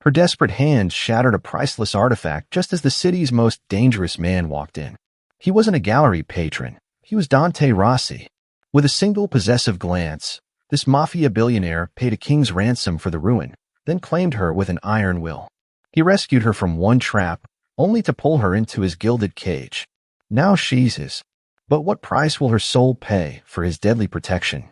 Her desperate hands shattered a priceless artifact just as the city's most dangerous man walked in. He wasn't a gallery patron. He was Dante Rossi. With a single possessive glance, this mafia billionaire paid a king's ransom for the ruin, then claimed her with an iron will. He rescued her from one trap, only to pull her into his gilded cage. Now she's his. But what price will her soul pay for his deadly protection?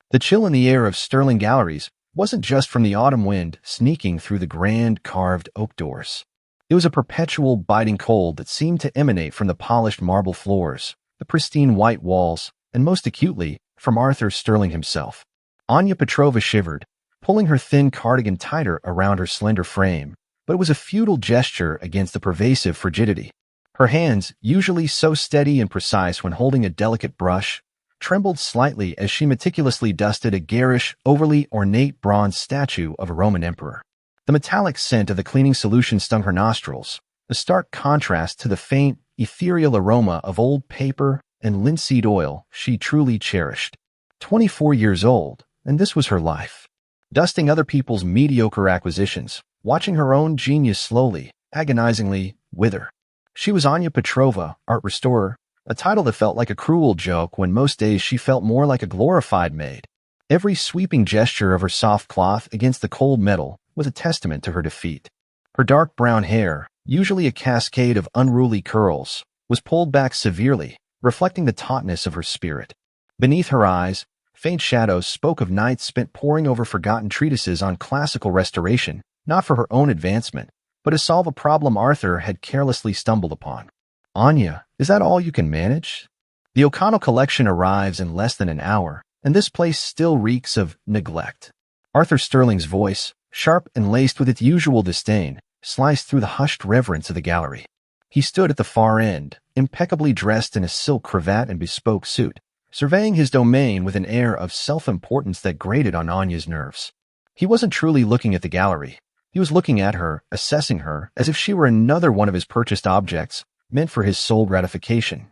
The chill in the air of Sterling Galleries wasn't just from the autumn wind sneaking through the grand carved oak doors. It was a perpetual biting cold that seemed to emanate from the polished marble floors, the pristine white walls, and most acutely, from Arthur Sterling himself. Anya Petrova shivered, pulling her thin cardigan tighter around her slender frame, but it was a futile gesture against the pervasive frigidity. Her hands, usually so steady and precise when holding a delicate brush, trembled slightly as she meticulously dusted a garish, overly ornate bronze statue of a Roman emperor. The metallic scent of the cleaning solution stung her nostrils, a stark contrast to the faint, ethereal aroma of old paper and linseed oil she truly cherished. 24 years old, and this was her life. Dusting other people's mediocre acquisitions, watching her own genius slowly, agonizingly, wither. She was Anya Petrova, art restorer, a title that felt like a cruel joke when most days she felt more like a glorified maid. Every sweeping gesture of her soft cloth against the cold metal was a testament to her defeat. Her dark brown hair, usually a cascade of unruly curls, was pulled back severely, reflecting the tautness of her spirit. Beneath her eyes, faint shadows spoke of nights spent poring over forgotten treatises on classical restoration, not for her own advancement, but to solve a problem Arthur had carelessly stumbled upon. Anya, is that all you can manage? The O'Connell collection arrives in less than an hour, and this place still reeks of neglect. Arthur Sterling's voice, sharp and laced with its usual disdain, sliced through the hushed reverence of the gallery. He stood at the far end, impeccably dressed in a silk cravat and bespoke suit, surveying his domain with an air of self-importance that grated on Anya's nerves. He wasn't truly looking at the gallery. He was looking at her, assessing her, as if she were another one of his purchased objects, meant for his sole gratification.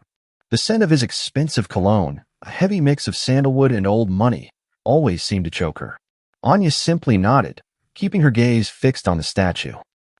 The scent of his expensive cologne, a heavy mix of sandalwood and old money, always seemed to choke her. Anya simply nodded, keeping her gaze fixed on the statue.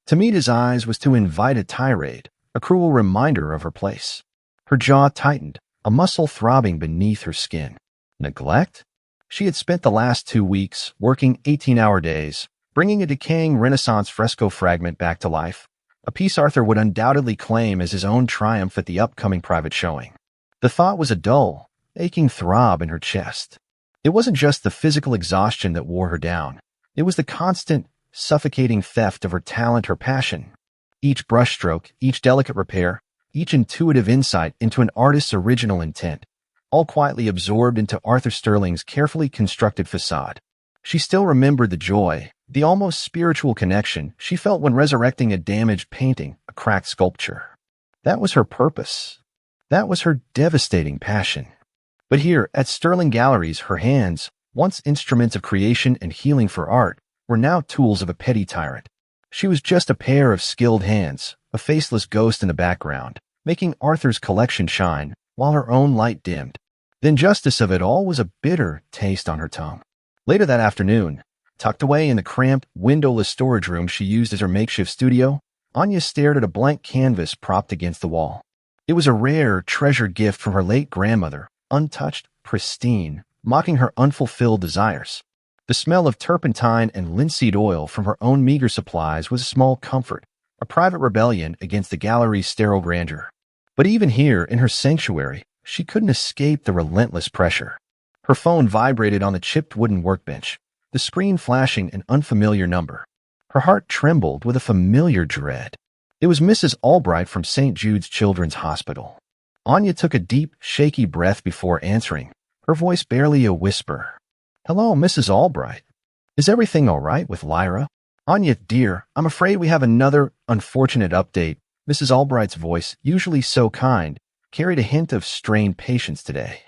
To meet his eyes was to invite a tirade, a cruel reminder of her place. Her jaw tightened, a muscle throbbing beneath her skin. Neglect? She had spent the last 2 weeks working 18-hour days, bringing a decaying Renaissance fresco fragment back to life, a piece Arthur would undoubtedly claim as his own triumph at the upcoming private showing. The thought was a dull, aching throb in her chest. It wasn't just the physical exhaustion that wore her down. It was the constant, suffocating theft of her talent, her passion. Each brushstroke, each delicate repair, each intuitive insight into an artist's original intent, all quietly absorbed into Arthur Sterling's carefully constructed facade. She still remembered the joy, the almost spiritual connection she felt when resurrecting a damaged painting, a cracked sculpture. That was her purpose. That was her devastating passion. But here, at Sterling Galleries, her hands, once instruments of creation and healing for art, were now tools of a petty tyrant. She was just a pair of skilled hands, a faceless ghost in the background, making Arthur's collection shine, while her own light dimmed. The injustice of it all was a bitter taste on her tongue. Later that afternoon, tucked away in the cramped, windowless storage room she used as her makeshift studio, Anya stared at a blank canvas propped against the wall. It was a rare, treasured gift from her late grandmother, untouched, pristine, mocking her unfulfilled desires. The smell of turpentine and linseed oil from her own meager supplies was a small comfort, a private rebellion against the gallery's sterile grandeur. But even here, in her sanctuary, she couldn't escape the relentless pressure. Her phone vibrated on the chipped wooden workbench, the screen flashing an unfamiliar number. Her heart trembled with a familiar dread. It was Mrs. Albright from St. Jude's Children's Hospital. Anya took a deep, shaky breath before answering, her voice barely a whisper. "Hello, Mrs. Albright. Is everything all right with Lyra?" "Anya, dear, I'm afraid we have another unfortunate update." Mrs. Albright's voice, usually so kind, carried a hint of strained patience today.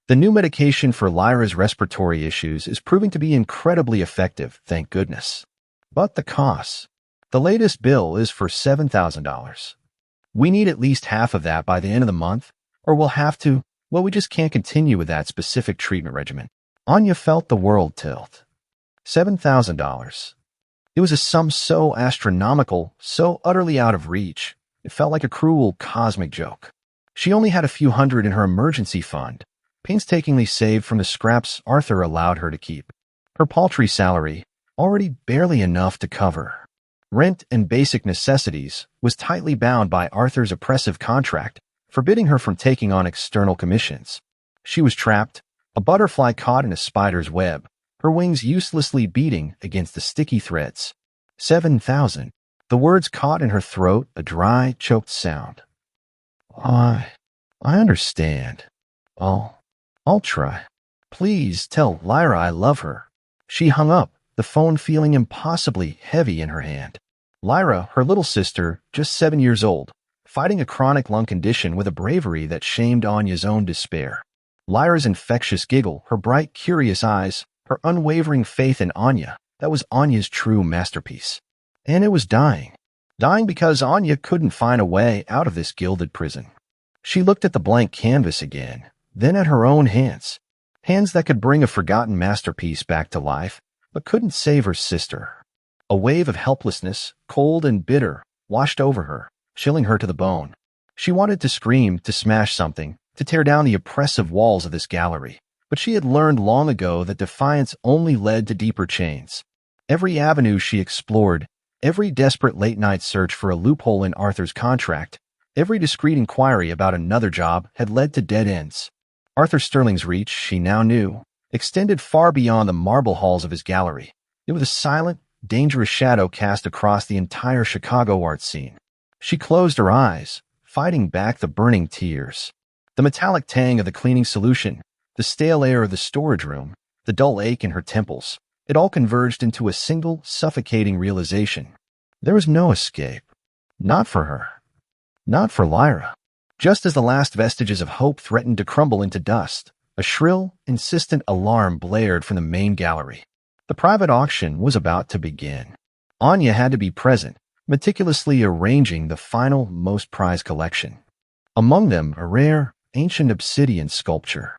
"The new medication for Lyra's respiratory issues is proving to be incredibly effective, thank goodness. But the costs. The latest bill is for $7,000. We need at least half of that by the end of the month, or we just can't continue with that specific treatment regimen." Anya felt the world tilt. $7,000. It was a sum so astronomical, so utterly out of reach, it felt like a cruel cosmic joke. She only had a few hundred in her emergency fund, painstakingly saved from the scraps Arthur allowed her to keep. Her paltry salary, already barely enough to cover rent and basic necessities, was tightly bound by Arthur's oppressive contract, forbidding her from taking on external commissions. She was trapped, a butterfly caught in a spider's web, her wings uselessly beating against the sticky threads. 7,000. The words caught in her throat, a dry, choked sound. I understand. I'll try. Please tell Lyra I love her. She hung up, the phone feeling impossibly heavy in her hand. Lyra, her little sister, just 7 years old, fighting a chronic lung condition with a bravery that shamed Anya's own despair. Lyra's infectious giggle, her bright, curious eyes, her unwavering faith in Anya, that was Anya's true masterpiece. And it was dying. Dying because Anya couldn't find a way out of this gilded prison. She looked at the blank canvas again, then at her own hands. Hands that could bring a forgotten masterpiece back to life, but couldn't save her sister. A wave of helplessness, cold and bitter, washed over her, chilling her to the bone. She wanted to scream, to smash something, to tear down the oppressive walls of this gallery, but she had learned long ago that defiance only led to deeper chains. Every avenue she explored, every desperate late-night search for a loophole in Arthur's contract, every discreet inquiry about another job had led to dead ends. Arthur Sterling's reach, she now knew, extended far beyond the marble halls of his gallery. It was a silent, dangerous shadow cast across the entire Chicago art scene. She closed her eyes, fighting back the burning tears. The metallic tang of the cleaning solution, the stale air of the storage room, the dull ache in her temples, it all converged into a single, suffocating realization. There was no escape. Not for her. Not for Lyra. Just as the last vestiges of hope threatened to crumble into dust, a shrill, insistent alarm blared from the main gallery. The private auction was about to begin. Anya had to be present, meticulously arranging the final, most prized collection. Among them, a rare, ancient obsidian sculpture.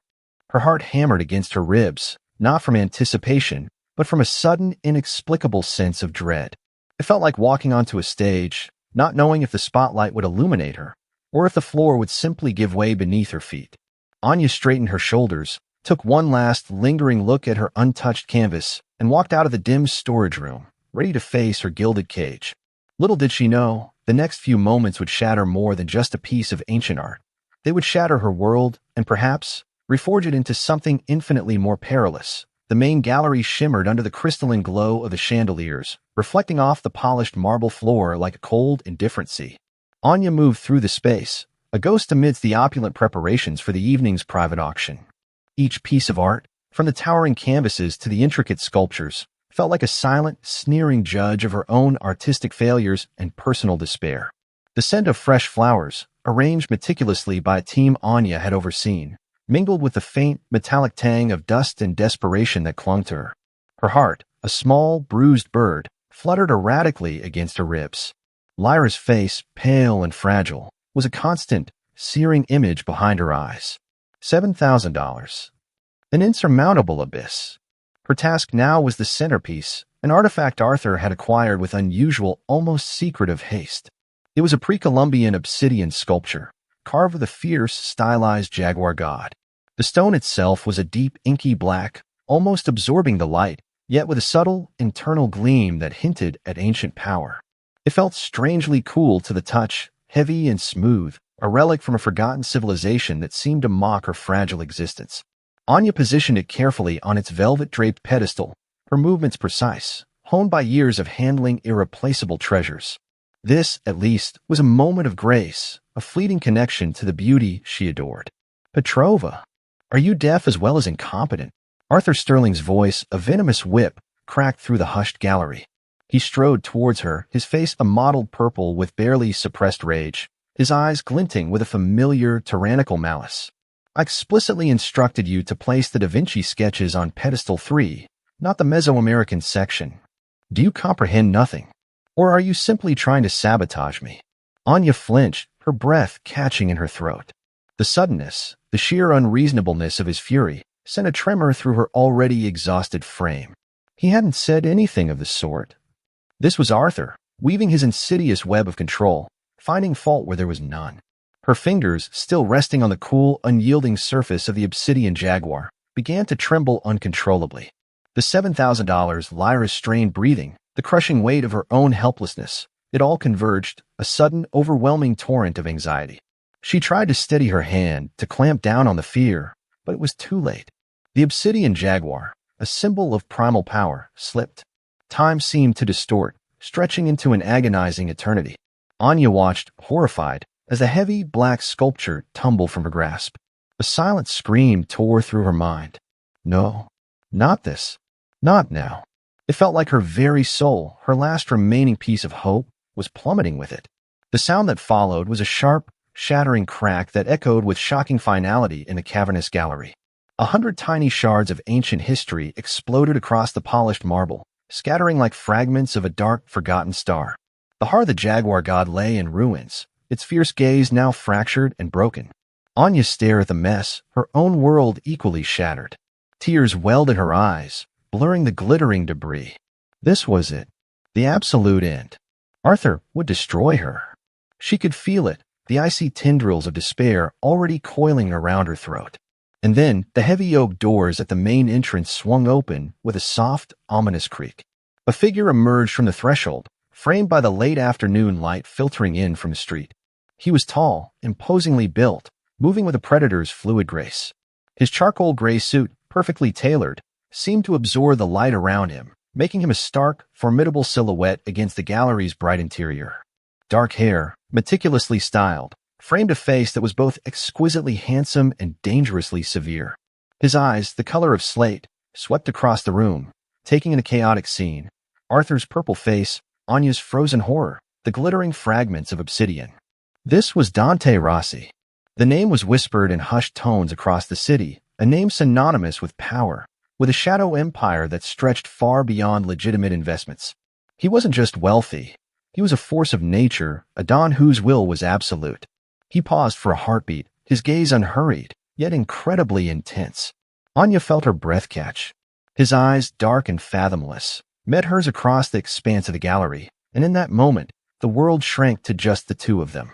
Her heart hammered against her ribs, not from anticipation, but from a sudden, inexplicable sense of dread. It felt like walking onto a stage, not knowing if the spotlight would illuminate her, or if the floor would simply give way beneath her feet. Anya straightened her shoulders, took one last, lingering look at her untouched canvas, and walked out of the dim storage room, ready to face her gilded cage. Little did she know, the next few moments would shatter more than just a piece of ancient art. They would shatter her world, and perhaps reforge it into something infinitely more perilous. The main gallery shimmered under the crystalline glow of the chandeliers, reflecting off the polished marble floor like a cold, indifferent sea. Anya moved through the space, a ghost amidst the opulent preparations for the evening's private auction. Each piece of art, from the towering canvases to the intricate sculptures, felt like a silent, sneering judge of her own artistic failures and personal despair. The scent of fresh flowers, arranged meticulously by a team Anya had overseen, mingled with the faint, metallic tang of dust and desperation that clung to her. Her heart, a small, bruised bird, fluttered erratically against her ribs. Lyra's face, pale and fragile, was a constant, searing image behind her eyes. $7,000. An insurmountable abyss. Her task now was the centerpiece, an artifact Arthur had acquired with unusual, almost secretive haste. It was a pre-Columbian obsidian sculpture, carved with a fierce, stylized jaguar god. The stone itself was a deep, inky black, almost absorbing the light, yet with a subtle, internal gleam that hinted at ancient power. It felt strangely cool to the touch, heavy and smooth, a relic from a forgotten civilization that seemed to mock her fragile existence. Anya positioned it carefully on its velvet-draped pedestal, her movements precise, honed by years of handling irreplaceable treasures. This, at least, was a moment of grace, a fleeting connection to the beauty she adored. Petrova, are you deaf as well as incompetent? Arthur Sterling's voice, a venomous whip, cracked through the hushed gallery. He strode towards her, his face a mottled purple with barely suppressed rage, his eyes glinting with a familiar, tyrannical malice. I explicitly instructed you to place the Da Vinci sketches on pedestal 3, not the Mesoamerican section. Do you comprehend nothing? Or are you simply trying to sabotage me? Anya flinched, her breath catching in her throat. The suddenness, the sheer unreasonableness of his fury, sent a tremor through her already exhausted frame. He hadn't said anything of the sort. This was Arthur, weaving his insidious web of control, finding fault where there was none. Her fingers, still resting on the cool, unyielding surface of the obsidian jaguar, began to tremble uncontrollably. The $7,000, Lyra's strained breathing, the crushing weight of her own helplessness, it all converged, a sudden, overwhelming torrent of anxiety. She tried to steady her hand, to clamp down on the fear, but it was too late. The obsidian jaguar, a symbol of primal power, slipped. Time seemed to distort, stretching into an agonizing eternity. Anya watched, horrified, as the heavy, black sculpture tumbled from her grasp. A silent scream tore through her mind. No, not this. Not now. It felt like her very soul, her last remaining piece of hope, was plummeting with it. The sound that followed was a sharp, shattering crack that echoed with shocking finality in the cavernous gallery. 100 tiny shards of ancient history exploded across the polished marble, scattering like fragments of a dark, forgotten star. The heart of the jaguar god lay in ruins, its fierce gaze now fractured and broken. Anya stared at the mess, her own world equally shattered. Tears welled in her eyes, blurring the glittering debris. This was it, the absolute end. Arthur would destroy her. She could feel it, the icy tendrils of despair already coiling around her throat. And then the heavy oak doors at the main entrance swung open with a soft, ominous creak. A figure emerged from the threshold, framed by the late afternoon light filtering in from the street. He was tall, imposingly built, moving with a predator's fluid grace. His charcoal gray suit, perfectly tailored, seemed to absorb the light around him, making him a stark, formidable silhouette against the gallery's bright interior. Dark hair, meticulously styled, framed a face that was both exquisitely handsome and dangerously severe. His eyes, the color of slate, swept across the room, taking in a chaotic scene. Arthur's purple face, Anya's frozen horror, the glittering fragments of obsidian. This was Dante Rossi. The name was whispered in hushed tones across the city, a name synonymous with power, with a shadow empire that stretched far beyond legitimate investments. He wasn't just wealthy. He was a force of nature, a Don whose will was absolute. He paused for a heartbeat, his gaze unhurried, yet incredibly intense. Anya felt her breath catch. His eyes, dark and fathomless, met hers across the expanse of the gallery, and in that moment, the world shrank to just the two of them.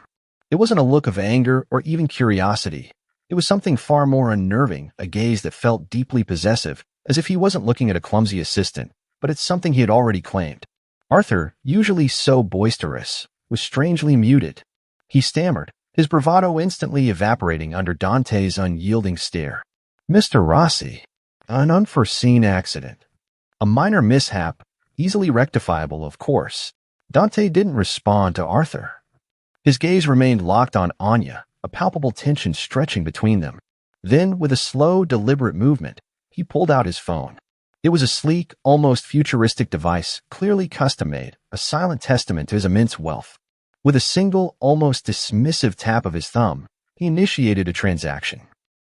It wasn't a look of anger or even curiosity. It was something far more unnerving, a gaze that felt deeply possessive, as if he wasn't looking at a clumsy assistant, but at something he had already claimed. Arthur, usually so boisterous, was strangely muted. He stammered, his bravado instantly evaporating under Dante's unyielding stare. Mr. Rossi, an unforeseen accident. A minor mishap, easily rectifiable, of course. Dante didn't respond to Arthur. His gaze remained locked on Anya, a palpable tension stretching between them. Then, with a slow, deliberate movement, he pulled out his phone. It was a sleek, almost futuristic device, clearly custom-made, a silent testament to his immense wealth. With a single, almost dismissive tap of his thumb, he initiated a transaction.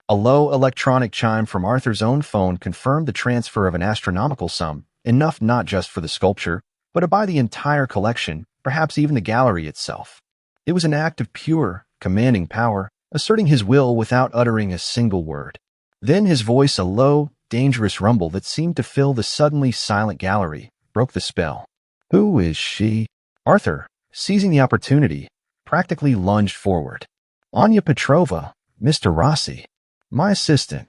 A low electronic chime from Arthur's own phone confirmed the transfer of an astronomical sum, enough not just for the sculpture, but to buy the entire collection, perhaps even the gallery itself. It was an act of pure, commanding power, asserting his will without uttering a single word. Then his voice, a low, dangerous rumble that seemed to fill the suddenly silent gallery, broke the spell. Who is she? Arthur, seizing the opportunity, practically lunged forward. Anya Petrova, Mr. Rossi, my assistant.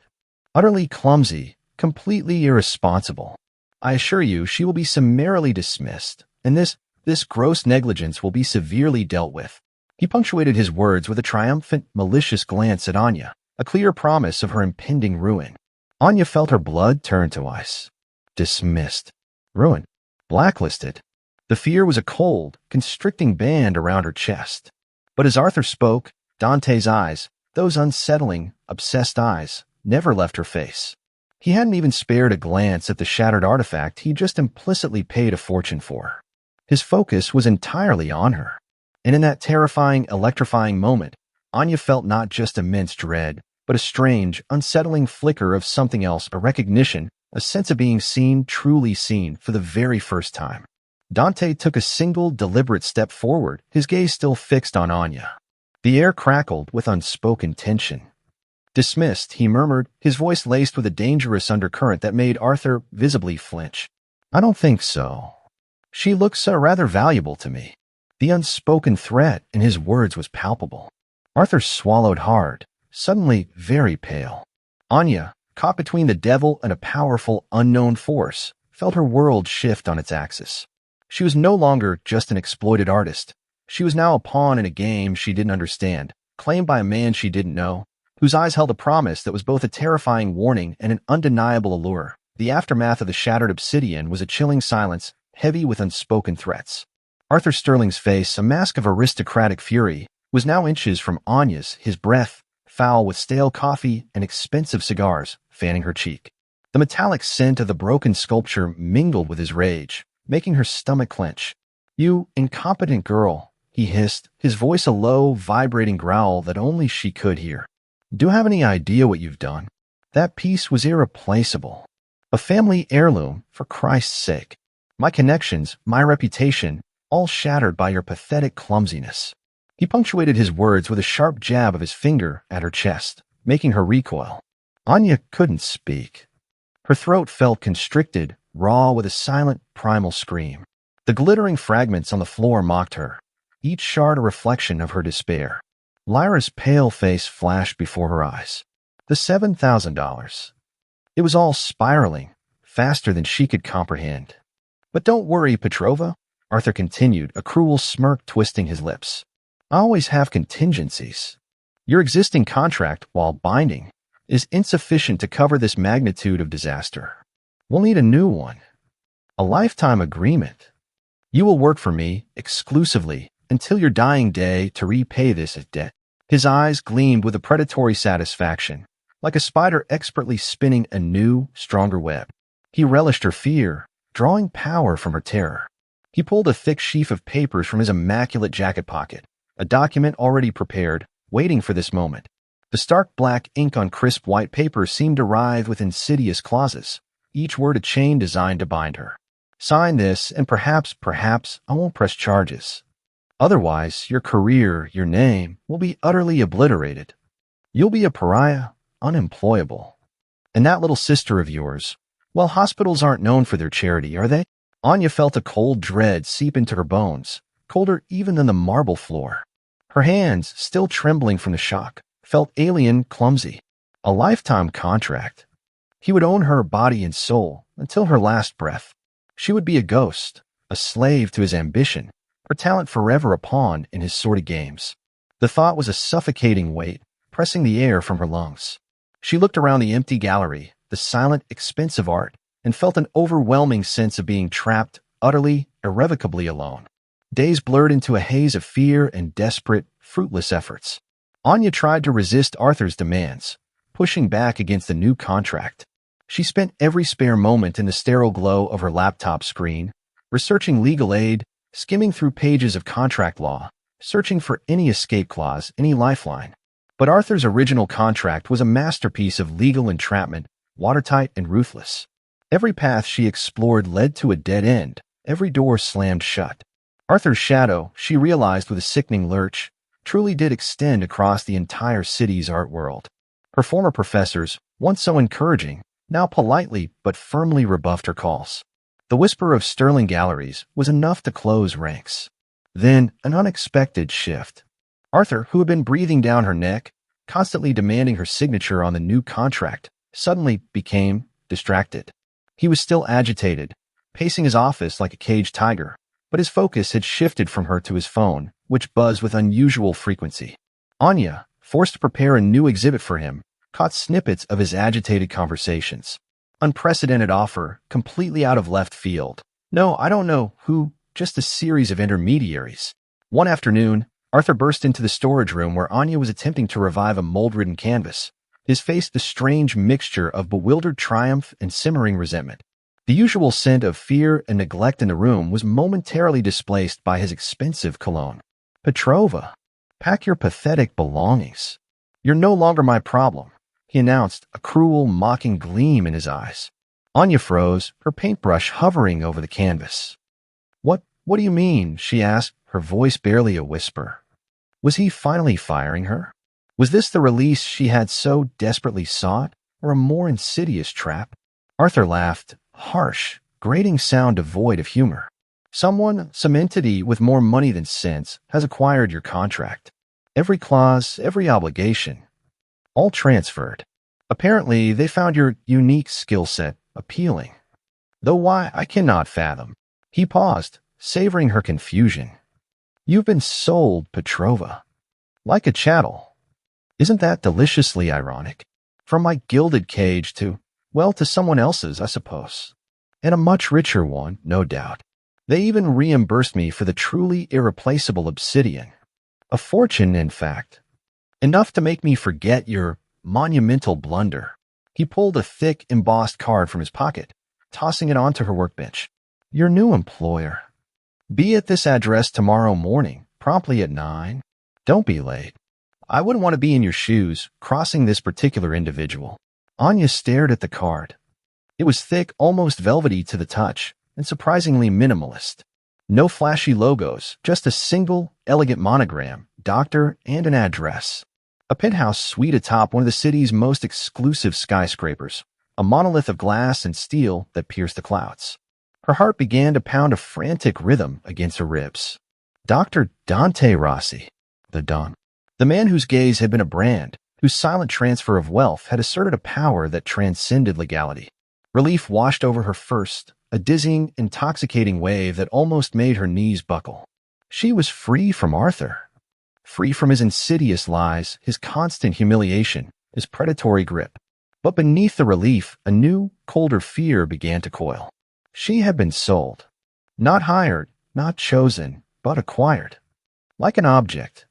Utterly clumsy, completely irresponsible. I assure you she will be summarily dismissed, and this gross negligence will be severely dealt with. He punctuated his words with a triumphant, malicious glance at Anya, a clear promise of her impending ruin. Anya felt her blood turn to ice. Dismissed. Ruined. Blacklisted. The fear was a cold, constricting band around her chest. But as Arthur spoke, Dante's eyes, those unsettling, obsessed eyes, never left her face. He hadn't even spared a glance at the shattered artifact he just implicitly paid a fortune for. His focus was entirely on her. And in that terrifying, electrifying moment, Anya felt not just immense dread, but a strange, unsettling flicker of something else, a recognition, a sense of being seen, truly seen, for the very first time. Dante took a single, deliberate step forward, his gaze still fixed on Anya. The air crackled with unspoken tension. Dismissed, he murmured, his voice laced with a dangerous undercurrent that made Arthur visibly flinch. I don't think so. She looks rather valuable to me. The unspoken threat in his words was palpable. Arthur swallowed hard, suddenly very pale. Anya, caught between the devil and a powerful, unknown force, felt her world shift on its axis. She was no longer just an exploited artist. She was now a pawn in a game she didn't understand, claimed by a man she didn't know, whose eyes held a promise that was both a terrifying warning and an undeniable allure. The aftermath of the shattered obsidian was a chilling silence, heavy with unspoken threats. Arthur Sterling's face, a mask of aristocratic fury, was now inches from Anya's, his breath, foul with stale coffee and expensive cigars, fanning her cheek. The metallic scent of the broken sculpture mingled with his rage, making her stomach clench. "You incompetent girl," he hissed, his voice a low, vibrating growl that only she could hear. "Do you have any idea what you've done? That piece was irreplaceable. A family heirloom, for Christ's sake. My connections, my reputation, all shattered by your pathetic clumsiness." He punctuated his words with a sharp jab of his finger at her chest, making her recoil. Anya couldn't speak. Her throat felt constricted, raw with a silent, primal scream. The glittering fragments on the floor mocked her, each shard a reflection of her despair. Lyra's pale face flashed before her eyes. The $7,000. It was all spiraling, faster than she could comprehend. "But don't worry, Petrova," Arthur continued, a cruel smirk twisting his lips. "I always have contingencies. Your existing contract, while binding, is insufficient to cover this magnitude of disaster. We'll need a new one. A lifetime agreement. You will work for me, exclusively, until your dying day to repay this debt." His eyes gleamed with a predatory satisfaction, like a spider expertly spinning a new, stronger web. He relished her fear, drawing power from her terror. He pulled a thick sheaf of papers from his immaculate jacket pocket, a document already prepared, waiting for this moment. The stark black ink on crisp white paper seemed to writhe with insidious clauses, each word a chain designed to bind her. "Sign this, and perhaps I won't press charges. Otherwise, your career, your name, will be utterly obliterated. You'll be a pariah, unemployable. And that little sister of yours, well, hospitals aren't known for their charity, are they?" Anya felt a cold dread seep into her bones, colder even than the marble floor. Her hands, still trembling from the shock, felt alien, clumsy. A lifetime contract. He would own her body and soul until her last breath. She would be a ghost, a slave to his ambition, her talent forever a pawn in his sordid games. The thought was a suffocating weight, pressing the air from her lungs. She looked around the empty gallery, the silent, expensive art, and felt an overwhelming sense of being trapped, utterly, irrevocably alone. Days blurred into a haze of fear and desperate, fruitless efforts. Anya tried to resist Arthur's demands, pushing back against the new contract. She spent every spare moment in the sterile glow of her laptop screen, researching legal aid, skimming through pages of contract law, searching for any escape clause, any lifeline. But Arthur's original contract was a masterpiece of legal entrapment, watertight and ruthless. Every path she explored led to a dead end, every door slammed shut. Arthur's shadow, she realized with a sickening lurch, truly did extend across the entire city's art world. Her former professors, once so encouraging, now politely but firmly rebuffed her calls. The whisper of Sterling galleries was enough to close ranks. Then, an unexpected shift. Arthur, who had been breathing down her neck, constantly demanding her signature on the new contract, suddenly became distracted. He was still agitated, pacing his office like a caged tiger, but his focus had shifted from her to his phone, which buzzed with unusual frequency. Anya, forced to prepare a new exhibit for him, caught snippets of his agitated conversations. Unprecedented offer, completely out of left field. No, I don't know who, just a series of intermediaries. One afternoon, Arthur burst into the storage room where Anya was attempting to revive a mold-ridden canvas, his face the strange mixture of bewildered triumph and simmering resentment. The usual scent of fear and neglect in the room was momentarily displaced by his expensive cologne. "Petrova, pack your pathetic belongings. You're no longer my problem," he announced, a cruel, mocking gleam in his eyes. Anya froze, her paintbrush hovering over the canvas. What do you mean?" she asked, her voice barely a whisper. Was he finally firing her? Was this the release she had so desperately sought, or a more insidious trap? Arthur laughed, harsh, grating sound devoid of humor. Someone, some entity with more money than sense, has acquired your contract. Every clause, every obligation, all transferred. Apparently, they found your unique skill set appealing. Though why, I cannot fathom. He paused, savoring her confusion. You've been sold, Petrova. Like a chattel. Isn't that deliciously ironic? From my gilded cage to someone else's, I suppose. And a much richer one, no doubt. They even reimbursed me for the truly irreplaceable obsidian. A fortune, in fact. Enough to make me forget your monumental blunder. He pulled a thick, embossed card from his pocket, tossing it onto her workbench. Your new employer. Be at this address tomorrow morning, promptly at 9. Don't be late. I wouldn't want to be in your shoes, crossing this particular individual. Anya stared at the card. It was thick, almost velvety to the touch, and surprisingly minimalist. No flashy logos, just a single, elegant monogram, doctor, and an address. A penthouse suite atop one of the city's most exclusive skyscrapers, a monolith of glass and steel that pierced the clouds. Her heart began to pound a frantic rhythm against her ribs. Dr. Dante Rossi, the Don. The man whose gaze had been a brand, whose silent transfer of wealth had asserted a power that transcended legality. Relief washed over her first, a dizzying, intoxicating wave that almost made her knees buckle. She was free from Arthur. Free from his insidious lies, his constant humiliation, his predatory grip. But beneath the relief, a new, colder fear began to coil. She had been sold. Not hired, not chosen, but acquired. Like an object.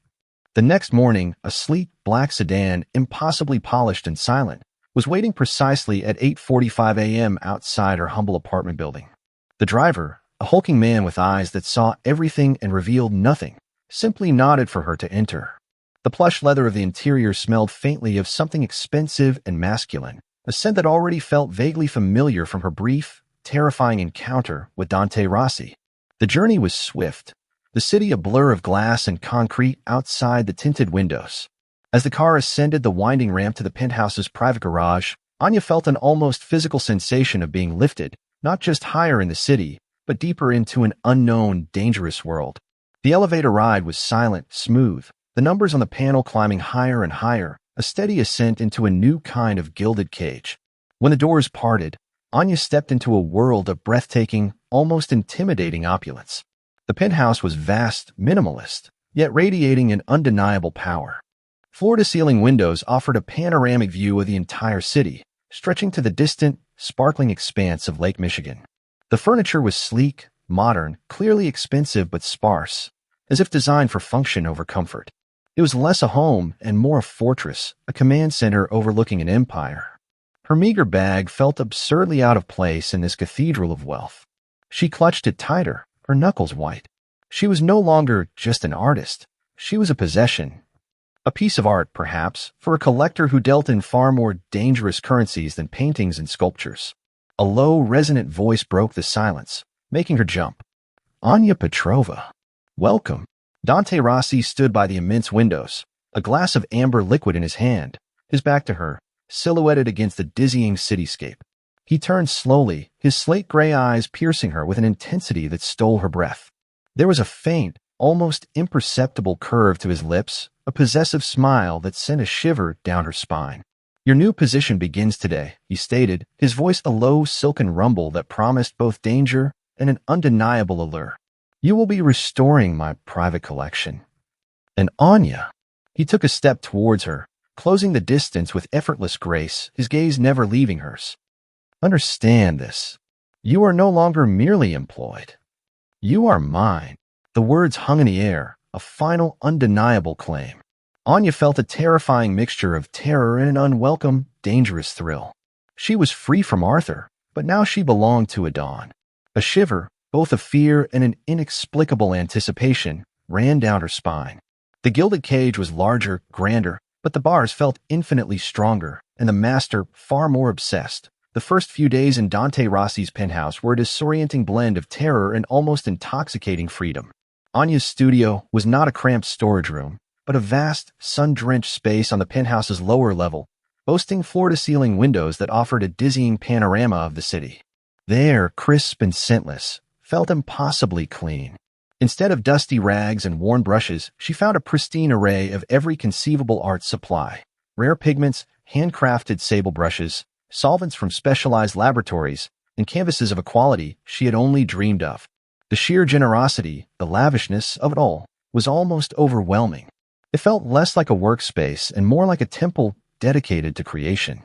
The next morning, a sleek, black sedan, impossibly polished and silent, was waiting precisely at 8:45 a.m. outside her humble apartment building. The driver, a hulking man with eyes that saw everything and revealed nothing, simply nodded for her to enter. The plush leather of the interior smelled faintly of something expensive and masculine, a scent that already felt vaguely familiar from her brief, terrifying encounter with Dante Rossi. The journey was swift, the city a blur of glass and concrete outside the tinted windows. As the car ascended the winding ramp to the penthouse's private garage, Anya felt an almost physical sensation of being lifted, not just higher in the city, but deeper into an unknown, dangerous world. The elevator ride was silent, smooth, the numbers on the panel climbing higher and higher, a steady ascent into a new kind of gilded cage. When the doors parted, Anya stepped into a world of breathtaking, almost intimidating opulence. The penthouse was vast, minimalist, yet radiating an undeniable power. Floor-to-ceiling windows offered a panoramic view of the entire city, stretching to the distant, sparkling expanse of Lake Michigan. The furniture was sleek, modern, clearly expensive but sparse, as if designed for function over comfort. It was less a home and more a fortress, a command center overlooking an empire. Her meager bag felt absurdly out of place in this cathedral of wealth. She clutched it tighter, her knuckles white. She was no longer just an artist. She was a possession. A piece of art, perhaps, for a collector who dealt in far more dangerous currencies than paintings and sculptures. A low, resonant voice broke the silence, making her jump. Anya Petrova. Welcome. Dante Rossi stood by the immense windows, a glass of amber liquid in his hand, his back to her, silhouetted against the dizzying cityscape. He turned slowly, his slate-gray eyes piercing her with an intensity that stole her breath. There was a faint, almost imperceptible curve to his lips, a possessive smile that sent a shiver down her spine. Your new position begins today, he stated, his voice a low, silken rumble that promised both danger and an undeniable allure. You will be restoring my private collection. And Anya. He took a step towards her, closing the distance with effortless grace, his gaze never leaving hers. Understand this. You are no longer merely employed. You are mine. The words hung in the air, a final, undeniable claim. Anya felt a terrifying mixture of terror and an unwelcome, dangerous thrill. She was free from Arthur, but now she belonged to a Don. A shiver, both of fear and an inexplicable anticipation, ran down her spine. The gilded cage was larger, grander, but the bars felt infinitely stronger, and the master far more obsessed. The first few days in Dante Rossi's penthouse were a disorienting blend of terror and almost intoxicating freedom. Anya's studio was not a cramped storage room, but a vast, sun-drenched space on the penthouse's lower level, boasting floor-to-ceiling windows that offered a dizzying panorama of the city. There, crisp and scentless, felt impossibly clean. Instead of dusty rags and worn brushes, she found a pristine array of every conceivable art supply. Rare pigments, handcrafted sable brushes, solvents from specialized laboratories, and canvases of a quality she had only dreamed of. The sheer generosity, the lavishness of it all, was almost overwhelming. It felt less like a workspace and more like a temple dedicated to creation.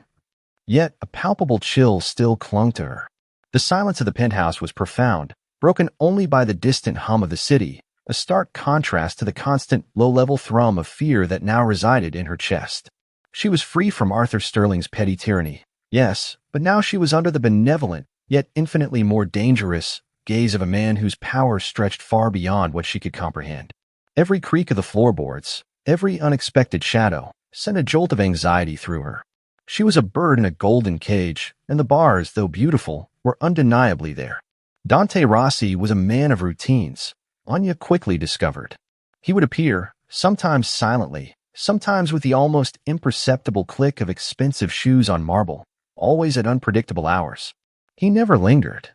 Yet a palpable chill still clung to her. The silence of the penthouse was profound, broken only by the distant hum of the city, a stark contrast to the constant, low-level thrum of fear that now resided in her chest. She was free from Arthur Sterling's petty tyranny, yes, but now she was under the benevolent, yet infinitely more dangerous, gaze of a man whose power stretched far beyond what she could comprehend. Every creak of the floorboards, every unexpected shadow, sent a jolt of anxiety through her. She was a bird in a golden cage, and the bars, though beautiful, were undeniably there. Dante Rossi was a man of routines, Anya quickly discovered. He would appear, sometimes silently, sometimes with the almost imperceptible click of expensive shoes on marble, always at unpredictable hours. He never lingered.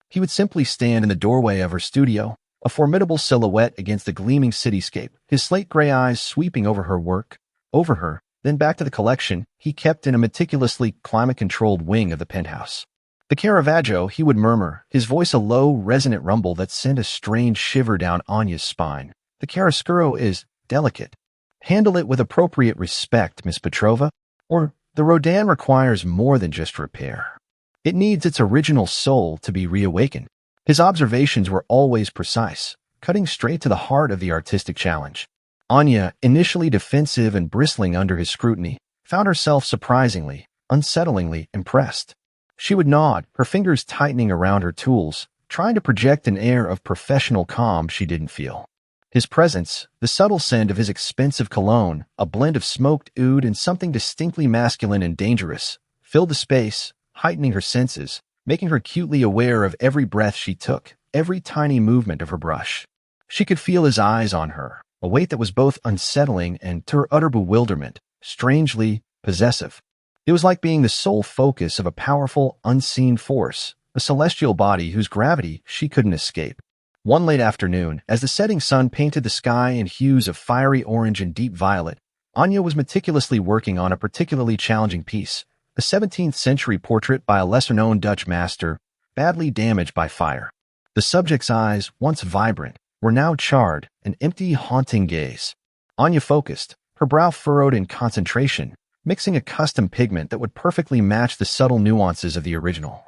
He would simply stand in the doorway of her studio, a formidable silhouette against the gleaming cityscape, his slate-gray eyes sweeping over her work, over her, then back to the collection he kept in a meticulously climate-controlled wing of the penthouse. The Caravaggio, he would murmur, his voice a low, resonant rumble that sent a strange shiver down Anya's spine. The chiaroscuro is delicate. Handle it with appropriate respect, Miss Petrova, or the Rodin requires more than just repair. It needs its original soul to be reawakened. His observations were always precise, cutting straight to the heart of the artistic challenge. Anya, initially defensive and bristling under his scrutiny, found herself surprisingly, unsettlingly impressed. She would nod, her fingers tightening around her tools, trying to project an air of professional calm she didn't feel. His presence, the subtle scent of his expensive cologne, a blend of smoked oud and something distinctly masculine and dangerous, filled the space, heightening her senses, making her acutely aware of every breath she took, every tiny movement of her brush. She could feel his eyes on her, a weight that was both unsettling and, to her utter bewilderment, strangely possessive. It was like being the sole focus of a powerful, unseen force, a celestial body whose gravity she couldn't escape. One late afternoon, as the setting sun painted the sky in hues of fiery orange and deep violet, Anya was meticulously working on a particularly challenging piece, a 17th-century portrait by a lesser-known Dutch master, badly damaged by fire. The subject's eyes, once vibrant, were now charred, an empty, haunting gaze. Anya focused, her brow furrowed in concentration, mixing a custom pigment that would perfectly match the subtle nuances of the original.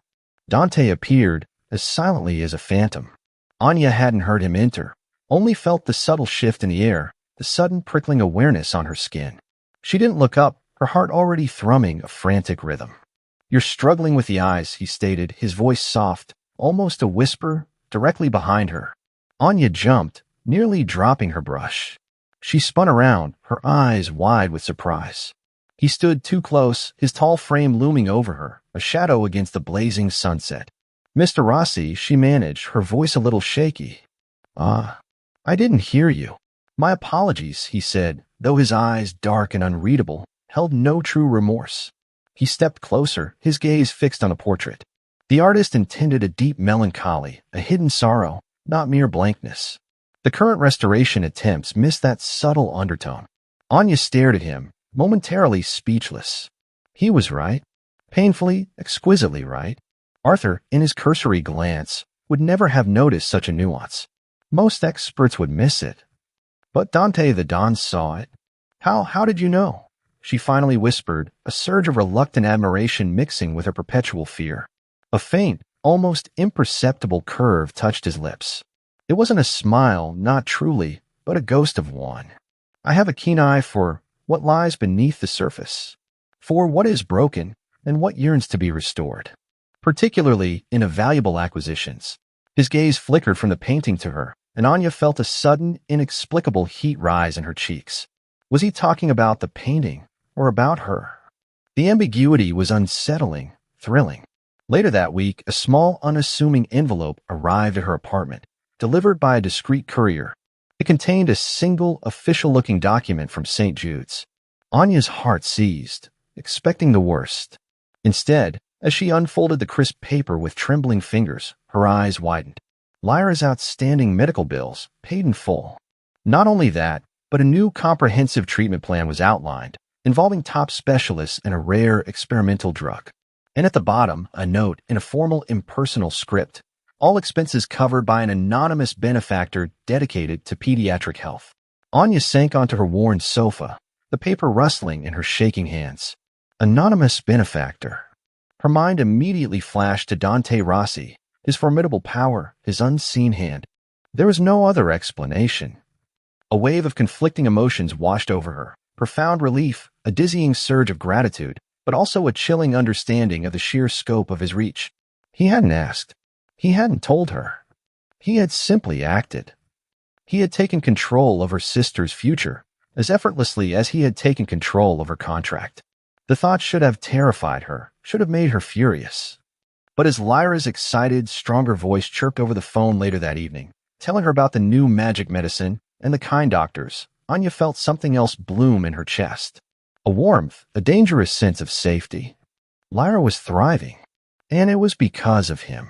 Dante appeared, as silently as a phantom. Anya hadn't heard him enter, only felt the subtle shift in the air, the sudden prickling awareness on her skin. She didn't look up, her heart already thrumming a frantic rhythm. "You're struggling with the eyes," he stated, his voice soft, almost a whisper, directly behind her. Anya jumped, nearly dropping her brush. She spun around, her eyes wide with surprise. He stood too close, his tall frame looming over her, a shadow against the blazing sunset. "Mr. Rossi," she managed, her voice a little shaky. "I didn't hear you." "My apologies," he said, though his eyes, dark and unreadable, held no true remorse. He stepped closer, his gaze fixed on the portrait. The artist intended a deep melancholy, a hidden sorrow, not mere blankness. The current restoration attempts missed that subtle undertone. Anya stared at him, momentarily speechless. He was right. Painfully, exquisitely right. Arthur, in his cursory glance, would never have noticed such a nuance. Most experts would miss it. But Dante the Don saw it. How did you know?" she finally whispered, a surge of reluctant admiration mixing with her perpetual fear. A faint, almost imperceptible curve touched his lips. It wasn't a smile, not truly, but a ghost of one. "I have a keen eye for what lies beneath the surface, for what is broken and what yearns to be restored, particularly in valuable acquisitions." His gaze flickered from the painting to her, and Anya felt a sudden, inexplicable heat rise in her cheeks. Was he talking about the painting or about her? The ambiguity was unsettling, thrilling. Later that week, a small, unassuming envelope arrived at her apartment, delivered by a discreet courier. It contained a single, official-looking document from St. Jude's. Anya's heart seized, expecting the worst. Instead, as she unfolded the crisp paper with trembling fingers, her eyes widened. Lyra's outstanding medical bills, paid in full. Not only that, but a new comprehensive treatment plan was outlined, involving top specialists and a rare experimental drug. And at the bottom, a note in a formal impersonal script, all expenses covered by an anonymous benefactor dedicated to pediatric health. Anya sank onto her worn sofa, the paper rustling in her shaking hands. Anonymous benefactor. Her mind immediately flashed to Dante Rossi, his formidable power, his unseen hand. There was no other explanation. A wave of conflicting emotions washed over her. Profound relief, a dizzying surge of gratitude, but also a chilling understanding of the sheer scope of his reach. He hadn't asked. He hadn't told her. He had simply acted. He had taken control of her sister's future as effortlessly as he had taken control of her contract. The thought should have terrified her, should have made her furious. But as Lyra's excited, stronger voice chirped over the phone later that evening, telling her about the new magic medicine and the kind doctors, Anya felt something else bloom in her chest. A warmth, a dangerous sense of safety. Lyra was thriving, and it was because of him.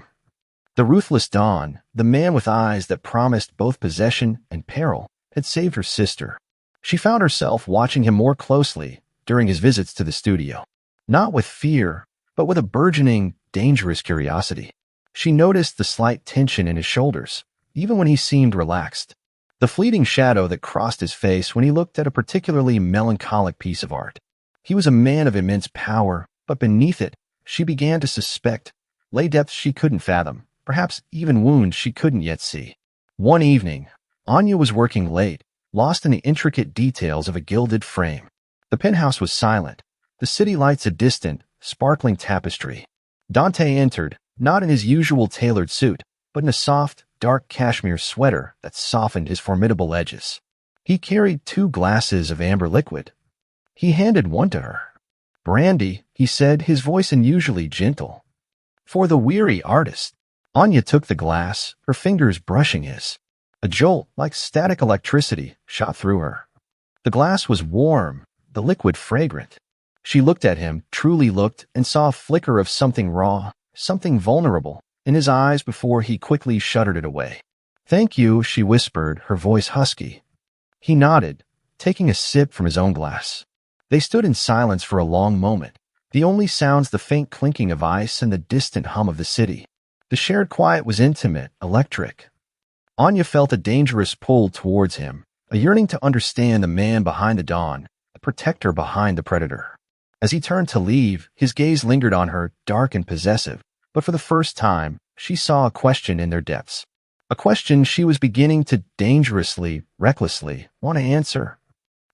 The ruthless Don, the man with eyes that promised both possession and peril, had saved her sister. She found herself watching him more closely during his visits to the studio, not with fear, but with a burgeoning, dangerous curiosity. She noticed the slight tension in his shoulders, even when he seemed relaxed. The fleeting shadow that crossed his face when he looked at a particularly melancholic piece of art. He was a man of immense power, but beneath it, she began to suspect, lay depths she couldn't fathom, perhaps even wounds she couldn't yet see. One evening, Anya was working late, lost in the intricate details of a gilded frame. The penthouse was silent, the city lights a distant, sparkling tapestry. Dante entered, not in his usual tailored suit, but in a soft, dark cashmere sweater that softened his formidable edges. He carried 2 glasses of amber liquid. He handed one to her. "Brandy," he said, his voice unusually gentle. "For the weary artist." Anya took the glass, her fingers brushing his. A jolt, like static electricity, shot through her. The glass was warm, the liquid fragrant. She looked at him, truly looked, and saw a flicker of something raw, something vulnerable, in his eyes before he quickly shuttered it away. "Thank you," she whispered, her voice husky. He nodded, taking a sip from his own glass. They stood in silence for a long moment, the only sounds the faint clinking of ice and the distant hum of the city. The shared quiet was intimate, electric. Anya felt a dangerous pull towards him, a yearning to understand the man behind the dawn, the protector behind the predator. As he turned to leave, his gaze lingered on her, dark and possessive, but for the first time, she saw a question in their depths. A question she was beginning to dangerously, recklessly want to answer.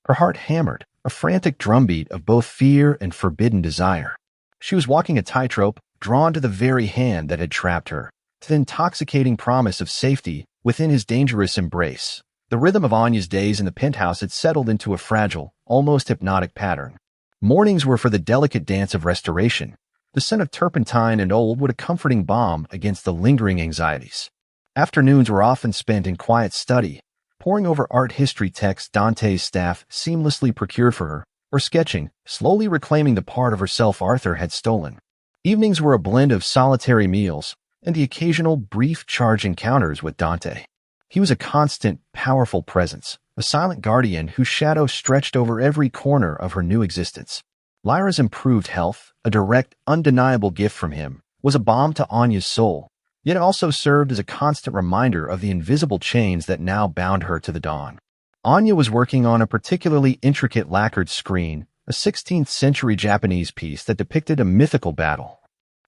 Her heart hammered, a frantic drumbeat of both fear and forbidden desire. She was walking a tightrope, drawn to the very hand that had trapped her, to the intoxicating promise of safety within his dangerous embrace. The rhythm of Anya's days in the penthouse had settled into a fragile, almost hypnotic pattern. Mornings were for the delicate dance of restoration. The scent of turpentine and old would a comforting balm against the lingering anxieties. Afternoons were often spent in quiet study, poring over art history texts Dante's staff seamlessly procured for her, or sketching, slowly reclaiming the part of herself Arthur had stolen. Evenings were a blend of solitary meals and the occasional brief charge encounters with Dante. He was a constant, powerful presence, a silent guardian whose shadow stretched over every corner of her new existence. Lyra's improved health, a direct, undeniable gift from him, was a balm to Anya's soul, yet it also served as a constant reminder of the invisible chains that now bound her to the dawn. Anya was working on a particularly intricate lacquered screen, a 16th century Japanese piece that depicted a mythical battle.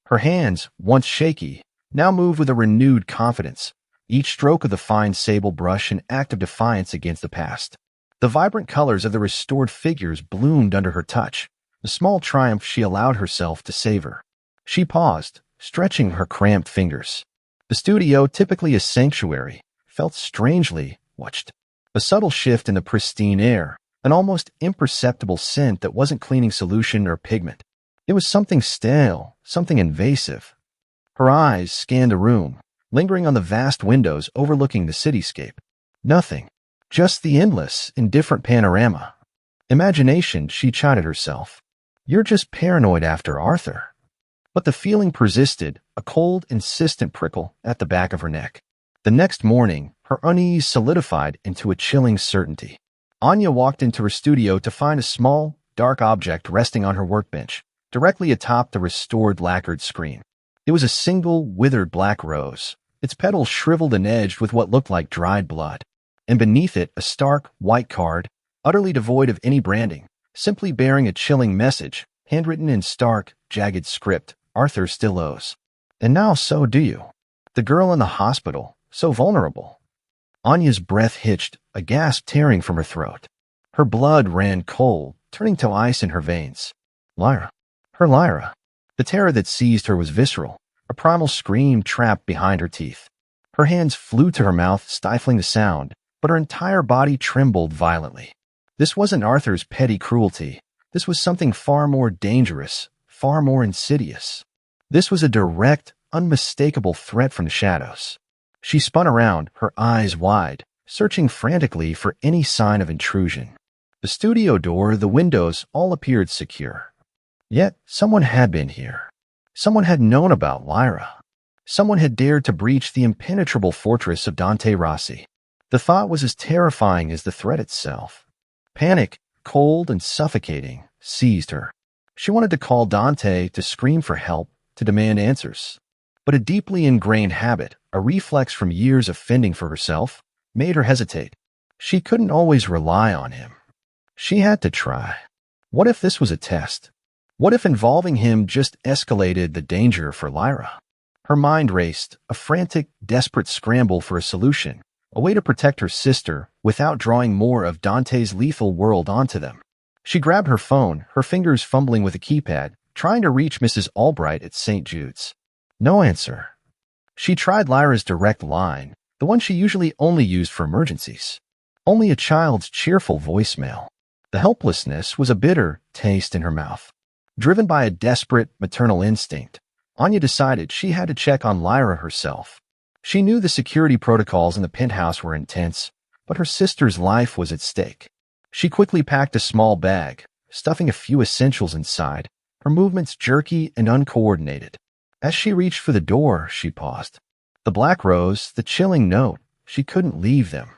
Her hands, once shaky, now moved with a renewed confidence, each stroke of the fine sable brush an act of defiance against the past. The vibrant colors of the restored figures bloomed under her touch, a small triumph she allowed herself to savor. She paused, stretching her cramped fingers. The studio, typically a sanctuary, felt strangely watched. A subtle shift in the pristine air, an almost imperceptible scent that wasn't cleaning solution or pigment. It was something stale, something invasive. Her eyes scanned the room, lingering on the vast windows overlooking the cityscape. Nothing, just the endless, indifferent panorama. Imagination, she chided herself. You're just paranoid after Arthur. But the feeling persisted, a cold, insistent prickle at the back of her neck. The next morning, her unease solidified into a chilling certainty. Anya walked into her studio to find a small, dark object resting on her workbench, directly atop the restored lacquered screen. It was a single, withered black rose, its petals shriveled and edged with what looked like dried blood. And beneath it, a stark, white card, utterly devoid of any branding, simply bearing a chilling message, handwritten in stark, jagged script, Arthur still owes. And now so do you. The girl in the hospital, so vulnerable. Anya's breath hitched, a gasp tearing from her throat. Her blood ran cold, turning to ice in her veins. Lyra. Her Lyra. The terror that seized her was visceral, a primal scream trapped behind her teeth. Her hands flew to her mouth, stifling the sound, but her entire body trembled violently. This wasn't Arthur's petty cruelty. This was something far more dangerous, far more insidious. This was a direct, unmistakable threat from the shadows. She spun around, her eyes wide, searching frantically for any sign of intrusion. The studio door, the windows, all appeared secure. Yet, someone had been here. Someone had known about Lyra. Someone had dared to breach the impenetrable fortress of Dante Rossi. The thought was as terrifying as the threat itself. Panic, cold and suffocating, seized her. She wanted to call Dante, to scream for help, to demand answers. But a deeply ingrained habit, a reflex from years of fending for herself, made her hesitate. She couldn't always rely on him. She had to try. What if this was a test? What if involving him just escalated the danger for Lyra? Her mind raced, a frantic, desperate scramble for a solution, a way to protect her sister without drawing more of Dante's lethal world onto them. She grabbed her phone, her fingers fumbling with a keypad, trying to reach Mrs. Albright at St. Jude's. No answer. She tried Lyra's direct line, the one she usually only used for emergencies. Only a child's cheerful voicemail. The helplessness was a bitter taste in her mouth. Driven by a desperate maternal instinct, Anya decided she had to check on Lyra herself. She knew the security protocols in the penthouse were intense, but her sister's life was at stake. She quickly packed a small bag, stuffing a few essentials inside, her movements jerky and uncoordinated. As she reached for the door, she paused. The black rose, the chilling note, she couldn't leave them.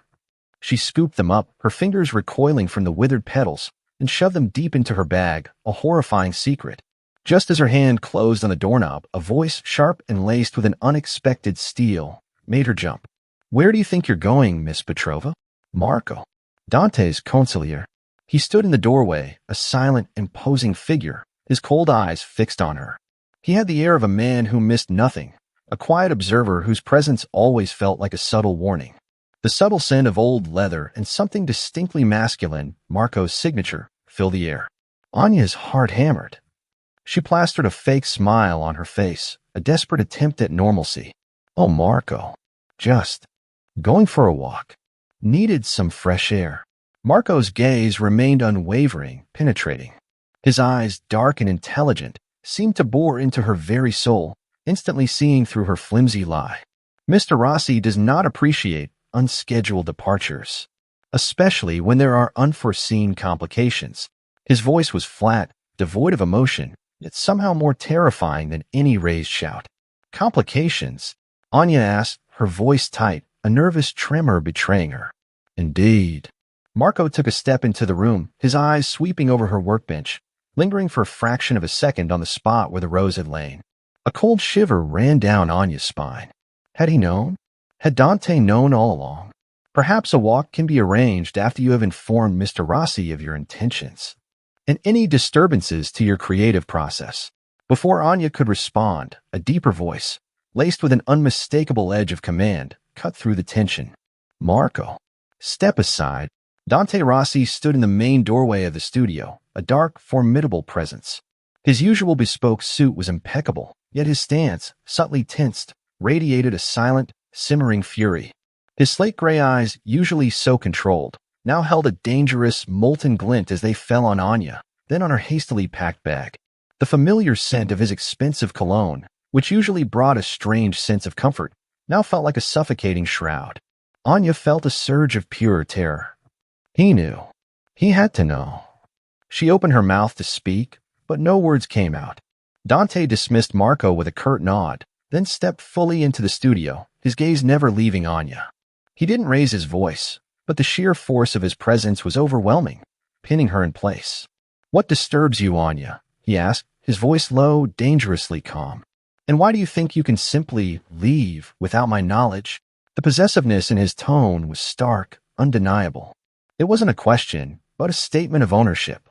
She scooped them up, her fingers recoiling from the withered petals, and shoved them deep into her bag, a horrifying secret. Just as her hand closed on the doorknob, a voice, sharp and laced with an unexpected steel, made her jump. "Where do you think you're going, Miss Petrova?" "Marco." Dante's consigliere. He stood in the doorway, a silent, imposing figure, his cold eyes fixed on her. He had the air of a man who missed nothing, a quiet observer whose presence always felt like a subtle warning. The subtle scent of old leather and something distinctly masculine, Marco's signature, filled the air. Anya's heart hammered. She plastered a fake smile on her face, a desperate attempt at normalcy. Oh, Marco. Just going for a walk. Needed some fresh air. Marco's gaze remained unwavering, penetrating. His eyes, dark and intelligent, seemed to bore into her very soul, instantly seeing through her flimsy lie. Mr. Rossi does not appreciate unscheduled departures, especially when there are unforeseen complications. His voice was flat, devoid of emotion, yet somehow more terrifying than any raised shout. Complications? Anya asked, her voice tight, a nervous tremor betraying her. Indeed. Marco took a step into the room, his eyes sweeping over her workbench, lingering for a fraction of a second on the spot where the rose had lain. A cold shiver ran down Anya's spine. Had he known? Had Dante known all along? Perhaps a walk can be arranged after you have informed Mr. Rossi of your intentions and any disturbances to your creative process. Before Anya could respond, a deeper voice, laced with an unmistakable edge of command, cut through the tension. Marco. Step aside. Dante Rossi stood in the main doorway of the studio, a dark, formidable presence. His usual bespoke suit was impeccable, yet his stance, subtly tensed, radiated a silent, simmering fury. His slate-gray eyes, usually so controlled, now held a dangerous, molten glint as they fell on Anya, then on her hastily packed bag. The familiar scent of his expensive cologne, which usually brought a strange sense of comfort, now felt like a suffocating shroud. Anya felt a surge of pure terror. He knew. He had to know. She opened her mouth to speak, but no words came out. Dante dismissed Marco with a curt nod, then stepped fully into the studio, his gaze never leaving Anya. He didn't raise his voice, but the sheer force of his presence was overwhelming, pinning her in place. "What disturbs you, Anya?" he asked, his voice low, dangerously calm. "And why do you think you can simply leave without my knowledge?" The possessiveness in his tone was stark, undeniable. It wasn't a question, but a statement of ownership.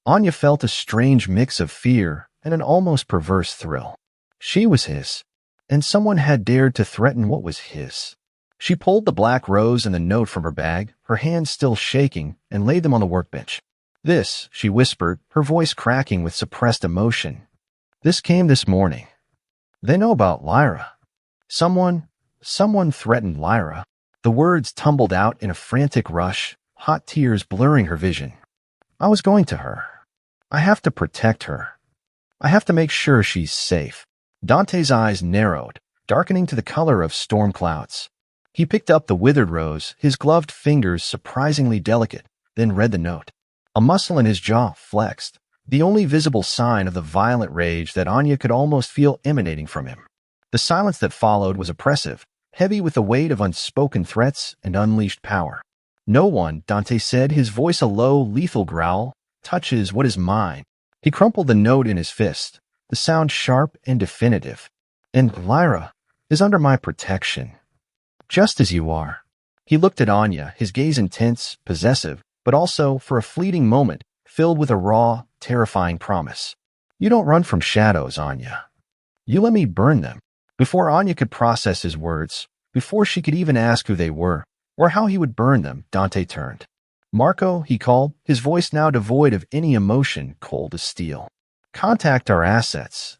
Anya felt a strange mix of fear and an almost perverse thrill. She was his, and someone had dared to threaten what was his. She pulled the black rose and the note from her bag, her hands still shaking, and laid them on the workbench. "This," she whispered, her voice cracking with suppressed emotion. "This came this morning. They know about Lyra. Someone threatened Lyra." The words tumbled out in a frantic rush, hot tears blurring her vision. "I was going to her. I have to protect her. I have to make sure she's safe." Dante's eyes narrowed, darkening to the color of storm clouds. He picked up the withered rose, his gloved fingers surprisingly delicate, then read the note. A muscle in his jaw flexed, the only visible sign of the violent rage that Anya could almost feel emanating from him. The silence that followed was oppressive, heavy with the weight of unspoken threats and unleashed power. "No one," Dante said, his voice a low, lethal growl, "touches what is mine." He crumpled the note in his fist, the sound sharp and definitive. "And Lyra is under my protection. Just as you are." He looked at Anya, his gaze intense, possessive, but also, for a fleeting moment, filled with a raw, terrifying promise. "You don't run from shadows, Anya. You let me burn them." Before Anya could process his words, before she could even ask who they were, or how he would burn them, Dante turned. "Marco," he called, his voice now devoid of any emotion, cold as steel. "Contact our assets.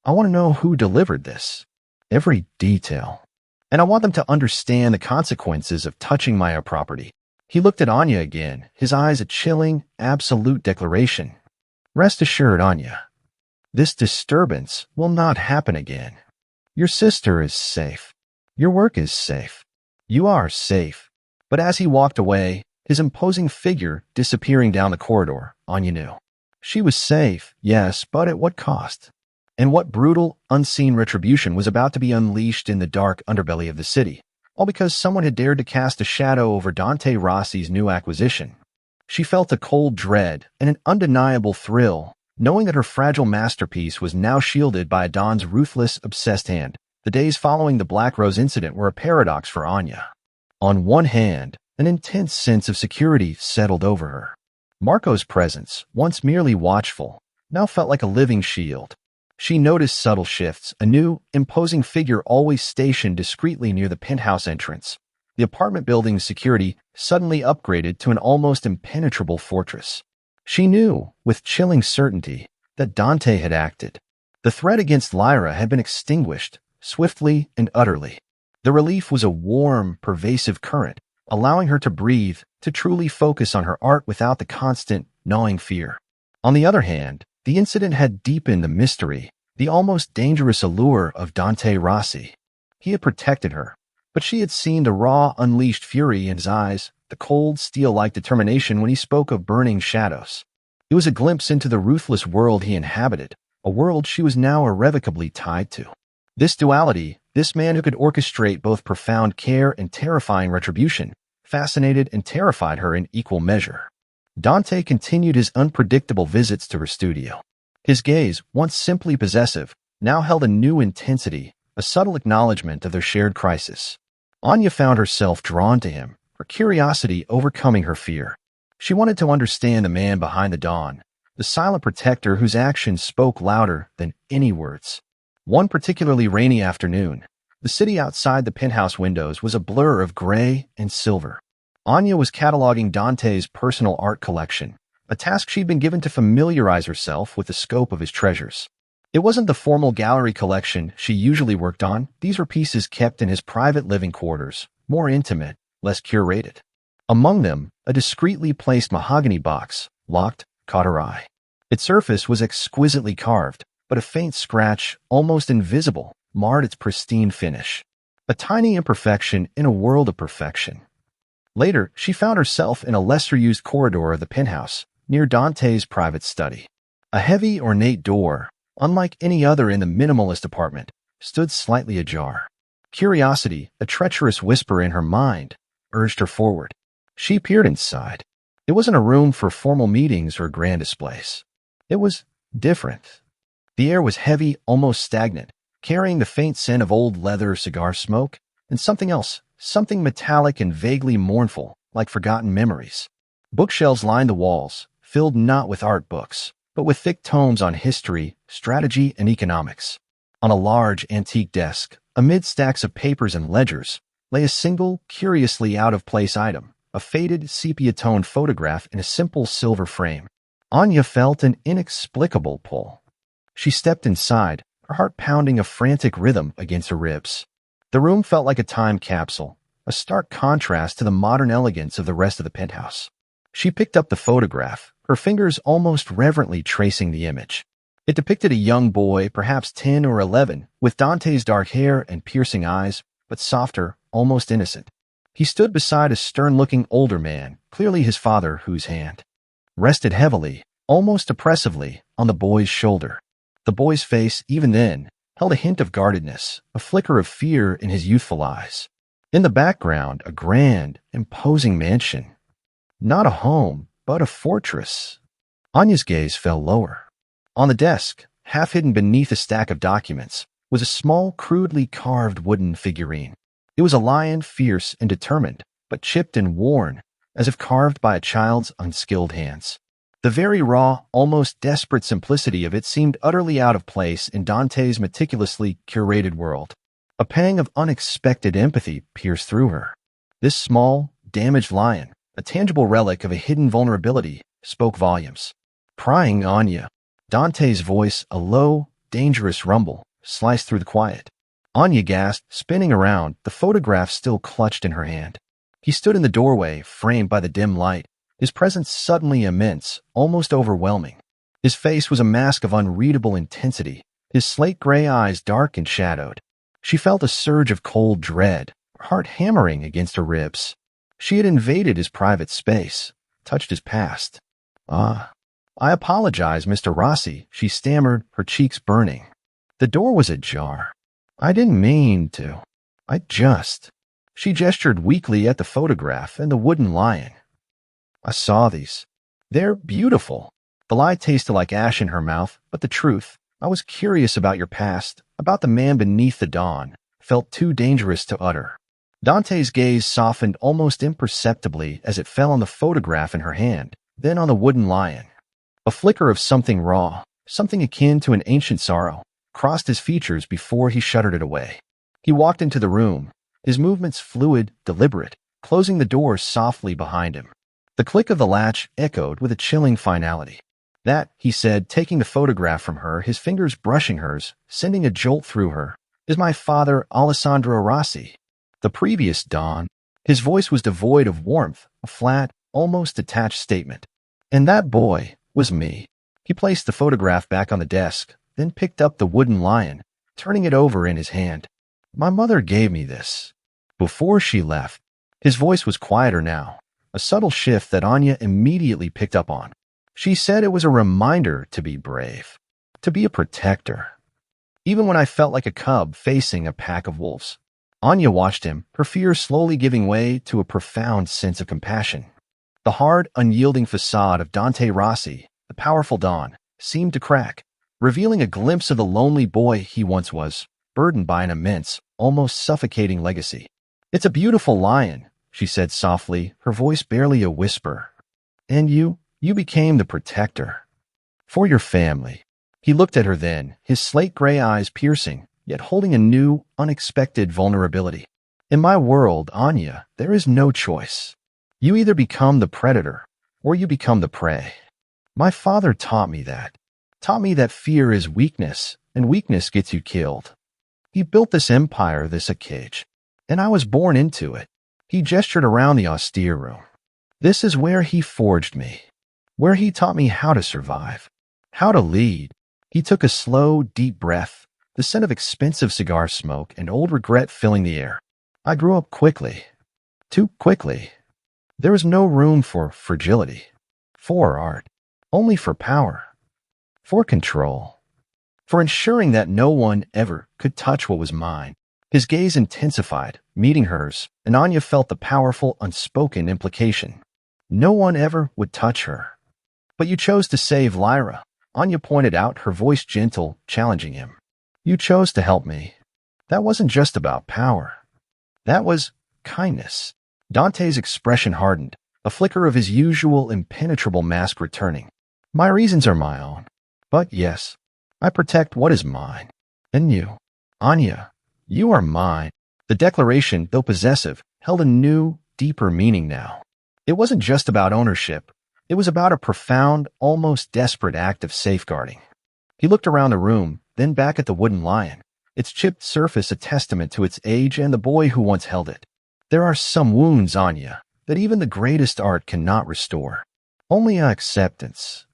I want to know who delivered this. Every detail. And I want them to understand the consequences of touching my property." He looked at Anya again, his eyes a chilling, absolute declaration. "Rest assured, Anya, this disturbance will not happen again. Your sister is safe. Your work is safe. You are safe." But as he walked away, his imposing figure disappearing down the corridor, Anya knew. She was safe, yes, but at what cost? And what brutal, unseen retribution was about to be unleashed in the dark underbelly of the city, all because someone had dared to cast a shadow over Dante Rossi's new acquisition. She felt a cold dread and an undeniable thrill, knowing that her fragile masterpiece was now shielded by Don's ruthless, obsessed hand. The days following the Black Rose incident were a paradox for Anya. On one hand, an intense sense of security settled over her. Marco's presence, once merely watchful, now felt like a living shield. She noticed subtle shifts, a new, imposing figure always stationed discreetly near the penthouse entrance. The apartment building's security suddenly upgraded to an almost impenetrable fortress. She knew, with chilling certainty, that Dante had acted. The threat against Lyra had been extinguished, swiftly and utterly. The relief was a warm, pervasive current, allowing her to breathe, to truly focus on her art without the constant, gnawing fear. On the other hand, the incident had deepened the mystery, the almost dangerous allure of Dante Rossi. He had protected her, but she had seen the raw, unleashed fury in his eyes, the cold, steel-like determination when he spoke of burning shadows. It was a glimpse into the ruthless world he inhabited, a world she was now irrevocably tied to. This duality, this man who could orchestrate both profound care and terrifying retribution, fascinated and terrified her in equal measure. Dante continued his unpredictable visits to her studio. His gaze, once simply possessive, now held a new intensity, a subtle acknowledgement of their shared crisis. Anya found herself drawn to him, her curiosity overcoming her fear. She wanted to understand the man behind the dawn, the silent protector whose actions spoke louder than any words. One particularly rainy afternoon, the city outside the penthouse windows was a blur of gray and silver. Anya was cataloging Dante's personal art collection, a task she'd been given to familiarize herself with the scope of his treasures. It wasn't the formal gallery collection she usually worked on. These were pieces kept in his private living quarters, more intimate, less curated. Among them, a discreetly placed mahogany box, locked, caught her eye. Its surface was exquisitely carved, but a faint scratch, almost invisible, marred its pristine finish. A tiny imperfection in a world of perfection. Later, she found herself in a lesser-used corridor of the penthouse, near Dante's private study. A heavy, ornate door, unlike any other in the minimalist apartment, stood slightly ajar. Curiosity, a treacherous whisper in her mind, urged her forward. She peered inside. It wasn't a room for formal meetings or grand displays. It was different. The air was heavy, almost stagnant, carrying the faint scent of old leather, cigar smoke, and something else, something metallic and vaguely mournful, like forgotten memories. Bookshelves lined the walls, filled not with art books, but with thick tomes on history, strategy, and economics. On a large, antique desk, amid stacks of papers and ledgers, lay a single, curiously out-of-place item, a faded, sepia-toned photograph in a simple silver frame. Anya felt an inexplicable pull. She stepped inside, her heart pounding a frantic rhythm against her ribs. The room felt like a time capsule, a stark contrast to the modern elegance of the rest of the penthouse. She picked up the photograph, her fingers almost reverently tracing the image. It depicted a young boy, perhaps 10 or 11, with Dante's dark hair and piercing eyes, but softer, almost innocent. He stood beside a stern-looking older man, clearly his father, whose hand rested heavily, almost oppressively, on the boy's shoulder. The boy's face, even then, held a hint of guardedness, a flicker of fear in his youthful eyes. In the background, a grand, imposing mansion. Not a home, but a fortress. Anya's gaze fell lower. On the desk, half hidden beneath a stack of documents, was a small, crudely carved wooden figurine. It was a lion, fierce and determined, but chipped and worn, as if carved by a child's unskilled hands. The very raw, almost desperate simplicity of it seemed utterly out of place in Dante's meticulously curated world. A pang of unexpected empathy pierced through her. This small, damaged lion, a tangible relic of a hidden vulnerability, spoke volumes. Prying Anya. Dante's voice, a low, dangerous rumble, sliced through the quiet. Anya gasped, spinning around, the photograph still clutched in her hand. He stood in the doorway, framed by the dim light, his presence suddenly immense, almost overwhelming. His face was a mask of unreadable intensity, his slate-gray eyes dark and shadowed. She felt a surge of cold dread, her heart hammering against her ribs. She had invaded his private space, touched his past. I apologize, Mr. Rossi, she stammered, her cheeks burning. The door was ajar. I didn't mean to. She gestured weakly at the photograph and the wooden lion. I saw these. They're beautiful. The lie tasted like ash in her mouth, but the truth, I was curious about your past, about the man beneath the dawn, felt too dangerous to utter. Dante's gaze softened almost imperceptibly as it fell on the photograph in her hand, then on the wooden lion. A flicker of something raw, something akin to an ancient sorrow, crossed his features before he shuttered it away. He walked into the room, his movements fluid, deliberate, closing the door softly behind him. The click of the latch echoed with a chilling finality. That, he said, taking the photograph from her, his fingers brushing hers, sending a jolt through her, is my father, Alessandro Rossi. The previous dawn, his voice was devoid of warmth, a flat, almost detached statement. And that boy was me. He placed the photograph back on the desk, then picked up the wooden lion, turning it over in his hand. My mother gave me this. Before she left, his voice was quieter now, a subtle shift that Anya immediately picked up on. She said it was a reminder to be brave, to be a protector. Even when I felt like a cub facing a pack of wolves. Anya watched him, her fear slowly giving way to a profound sense of compassion. The hard, unyielding facade of Dante Rossi, the powerful Don, seemed to crack, revealing a glimpse of the lonely boy he once was, burdened by an immense, almost suffocating legacy. It's a beautiful lion, she said softly, her voice barely a whisper. And you became the protector. For your family. He looked at her then, his slate-gray eyes piercing, yet holding a new, unexpected vulnerability. In my world, Anya, there is no choice. You either become the predator, or you become the prey. My father taught me that fear is weakness, and weakness gets you killed. He built this empire, this a cage, and I was born into it. He gestured around the austere room. This is where he forged me, where he taught me how to survive, how to lead. He took a slow, deep breath, the scent of expensive cigar smoke and old regret filling the air. I grew up quickly, too quickly. There was no room for fragility, for art, only for power, for control, for ensuring that no one ever could touch what was mine. His gaze intensified, meeting hers, and Anya felt the powerful, unspoken implication. No one ever would touch her. But you chose to save Lyra, Anya pointed out, her voice gentle, challenging him. You chose to help me. That wasn't just about power. That was kindness. Dante's expression hardened, a flicker of his usual impenetrable mask returning. My reasons are my own. But yes, I protect what is mine. And you, Anya, you are mine. The declaration, though possessive, held a new, deeper meaning now. It wasn't just about ownership. It was about a profound, almost desperate act of safeguarding. He looked around the room, then back at the wooden lion, its chipped surface a testament to its age and the boy who once held it. There are some wounds, Anya, that even the greatest art cannot restore. Only acceptance.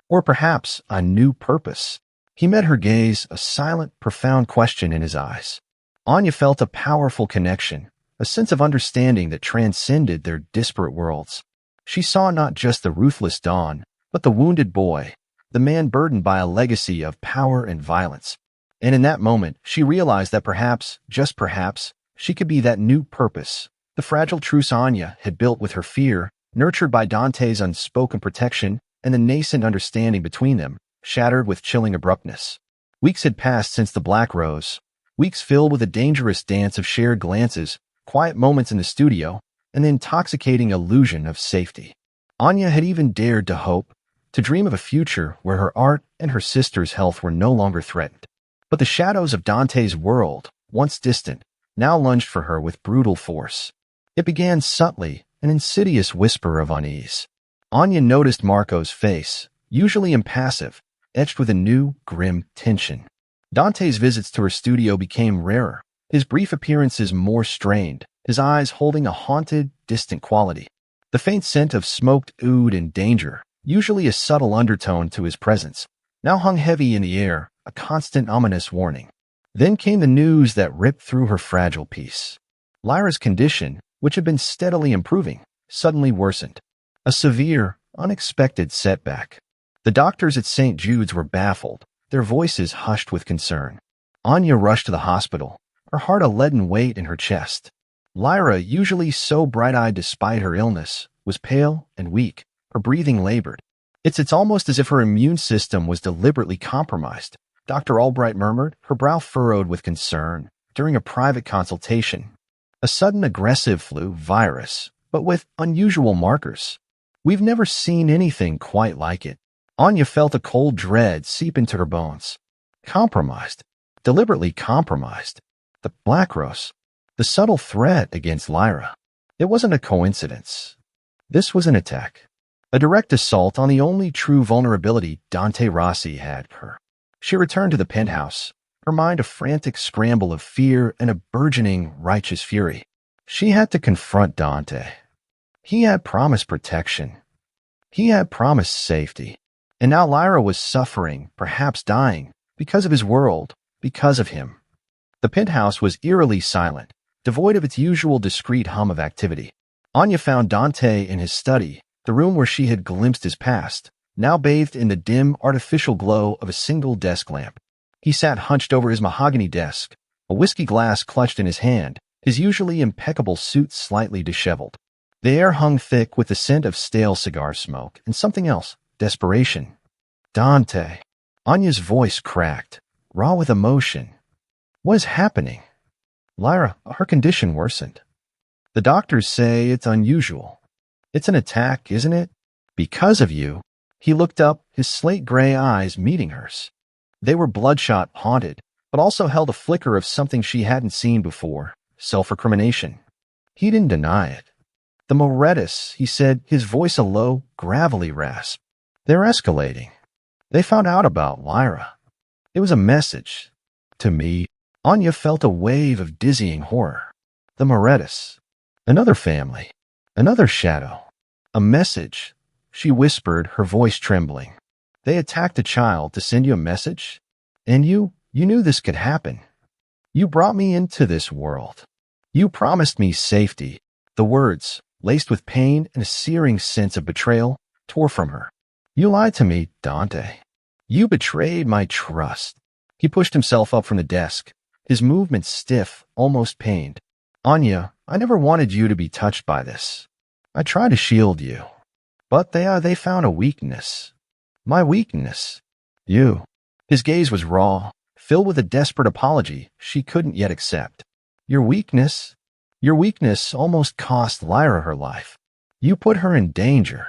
Or perhaps a new purpose. He met her gaze, a silent, profound question in his eyes. Anya felt a powerful connection, a sense of understanding that transcended their disparate worlds. She saw not just the ruthless Don, but the wounded boy, the man burdened by a legacy of power and violence. And in that moment, she realized that perhaps, just perhaps, she could be that new purpose, the fragile truce Anya had built with her fear, nurtured by Dante's unspoken protection and the nascent understanding between them, shattered with chilling abruptness. Weeks had passed since the Black Rose, weeks filled with a dangerous dance of shared glances, quiet moments in the studio, and the intoxicating illusion of safety. Anya had even dared to hope, to dream of a future where her art and her sister's health were no longer threatened. But the shadows of Dante's world, once distant, now lunged for her with brutal force. It began subtly, an insidious whisper of unease. Anya noticed Marco's face, usually impassive, etched with a new, grim tension. Dante's visits to her studio became rarer, his brief appearances more strained, his eyes holding a haunted, distant quality. The faint scent of smoked oud and danger, usually a subtle undertone to his presence, now hung heavy in the air, a constant ominous warning. Then came the news that ripped through her fragile peace. Lyra's condition, which had been steadily improving, suddenly worsened. A severe, unexpected setback. The doctors at St. Jude's were baffled, their voices hushed with concern. Anya rushed to the hospital, her heart a leaden weight in her chest. Lyra, usually so bright-eyed despite her illness, was pale and weak, her breathing labored. It's almost as if her immune system was deliberately compromised, Dr. Albright murmured, her brow furrowed with concern, during a private consultation. A sudden aggressive flu virus, but with unusual markers. We've never seen anything quite like it. Anya felt a cold dread seep into her bones. Compromised. Deliberately compromised. The Black Rose. The subtle threat against Lyra. It wasn't a coincidence. This was an attack. A direct assault on the only true vulnerability Dante Rossi had her. She returned to the penthouse, her mind a frantic scramble of fear and a burgeoning, righteous fury. She had to confront Dante. He had promised protection. He had promised safety. And now Lyra was suffering, perhaps dying, because of his world, because of him. The penthouse was eerily silent, devoid of its usual discreet hum of activity. Anya found Dante in his study, the room where she had glimpsed his past, now bathed in the dim, artificial glow of a single desk lamp. He sat hunched over his mahogany desk, a whiskey glass clutched in his hand, his usually impeccable suit slightly disheveled. The air hung thick with the scent of stale cigar smoke and something else, desperation. Dante. Anya's voice cracked, raw with emotion. What is happening? Lyra, her condition worsened. The doctors say it's unusual. It's an attack, isn't it? Because of you. He looked up, his slate gray eyes meeting hers. They were bloodshot, haunted, but also held a flicker of something she hadn't seen before, self-recrimination. He didn't deny it. The Morettis, he said, his voice a low, gravelly rasp. They're escalating. They found out about Lyra. It was a message. To me, Anya felt a wave of dizzying horror. The Morettis. Another family. Another shadow. A message. She whispered, her voice trembling. They attacked a child to send you a message? And you knew this could happen. You brought me into this world. You promised me safety. The words, laced with pain and a searing sense of betrayal, tore from her. You lied to me, Dante. You betrayed my trust. He pushed himself up from the desk, his movements stiff, almost pained. Anya, I never wanted you to be touched by this. I tried to shield you. But they found a weakness. My weakness. You. His gaze was raw, filled with a desperate apology she couldn't yet accept. Your weakness? Your weakness almost cost Lyra her life. You put her in danger.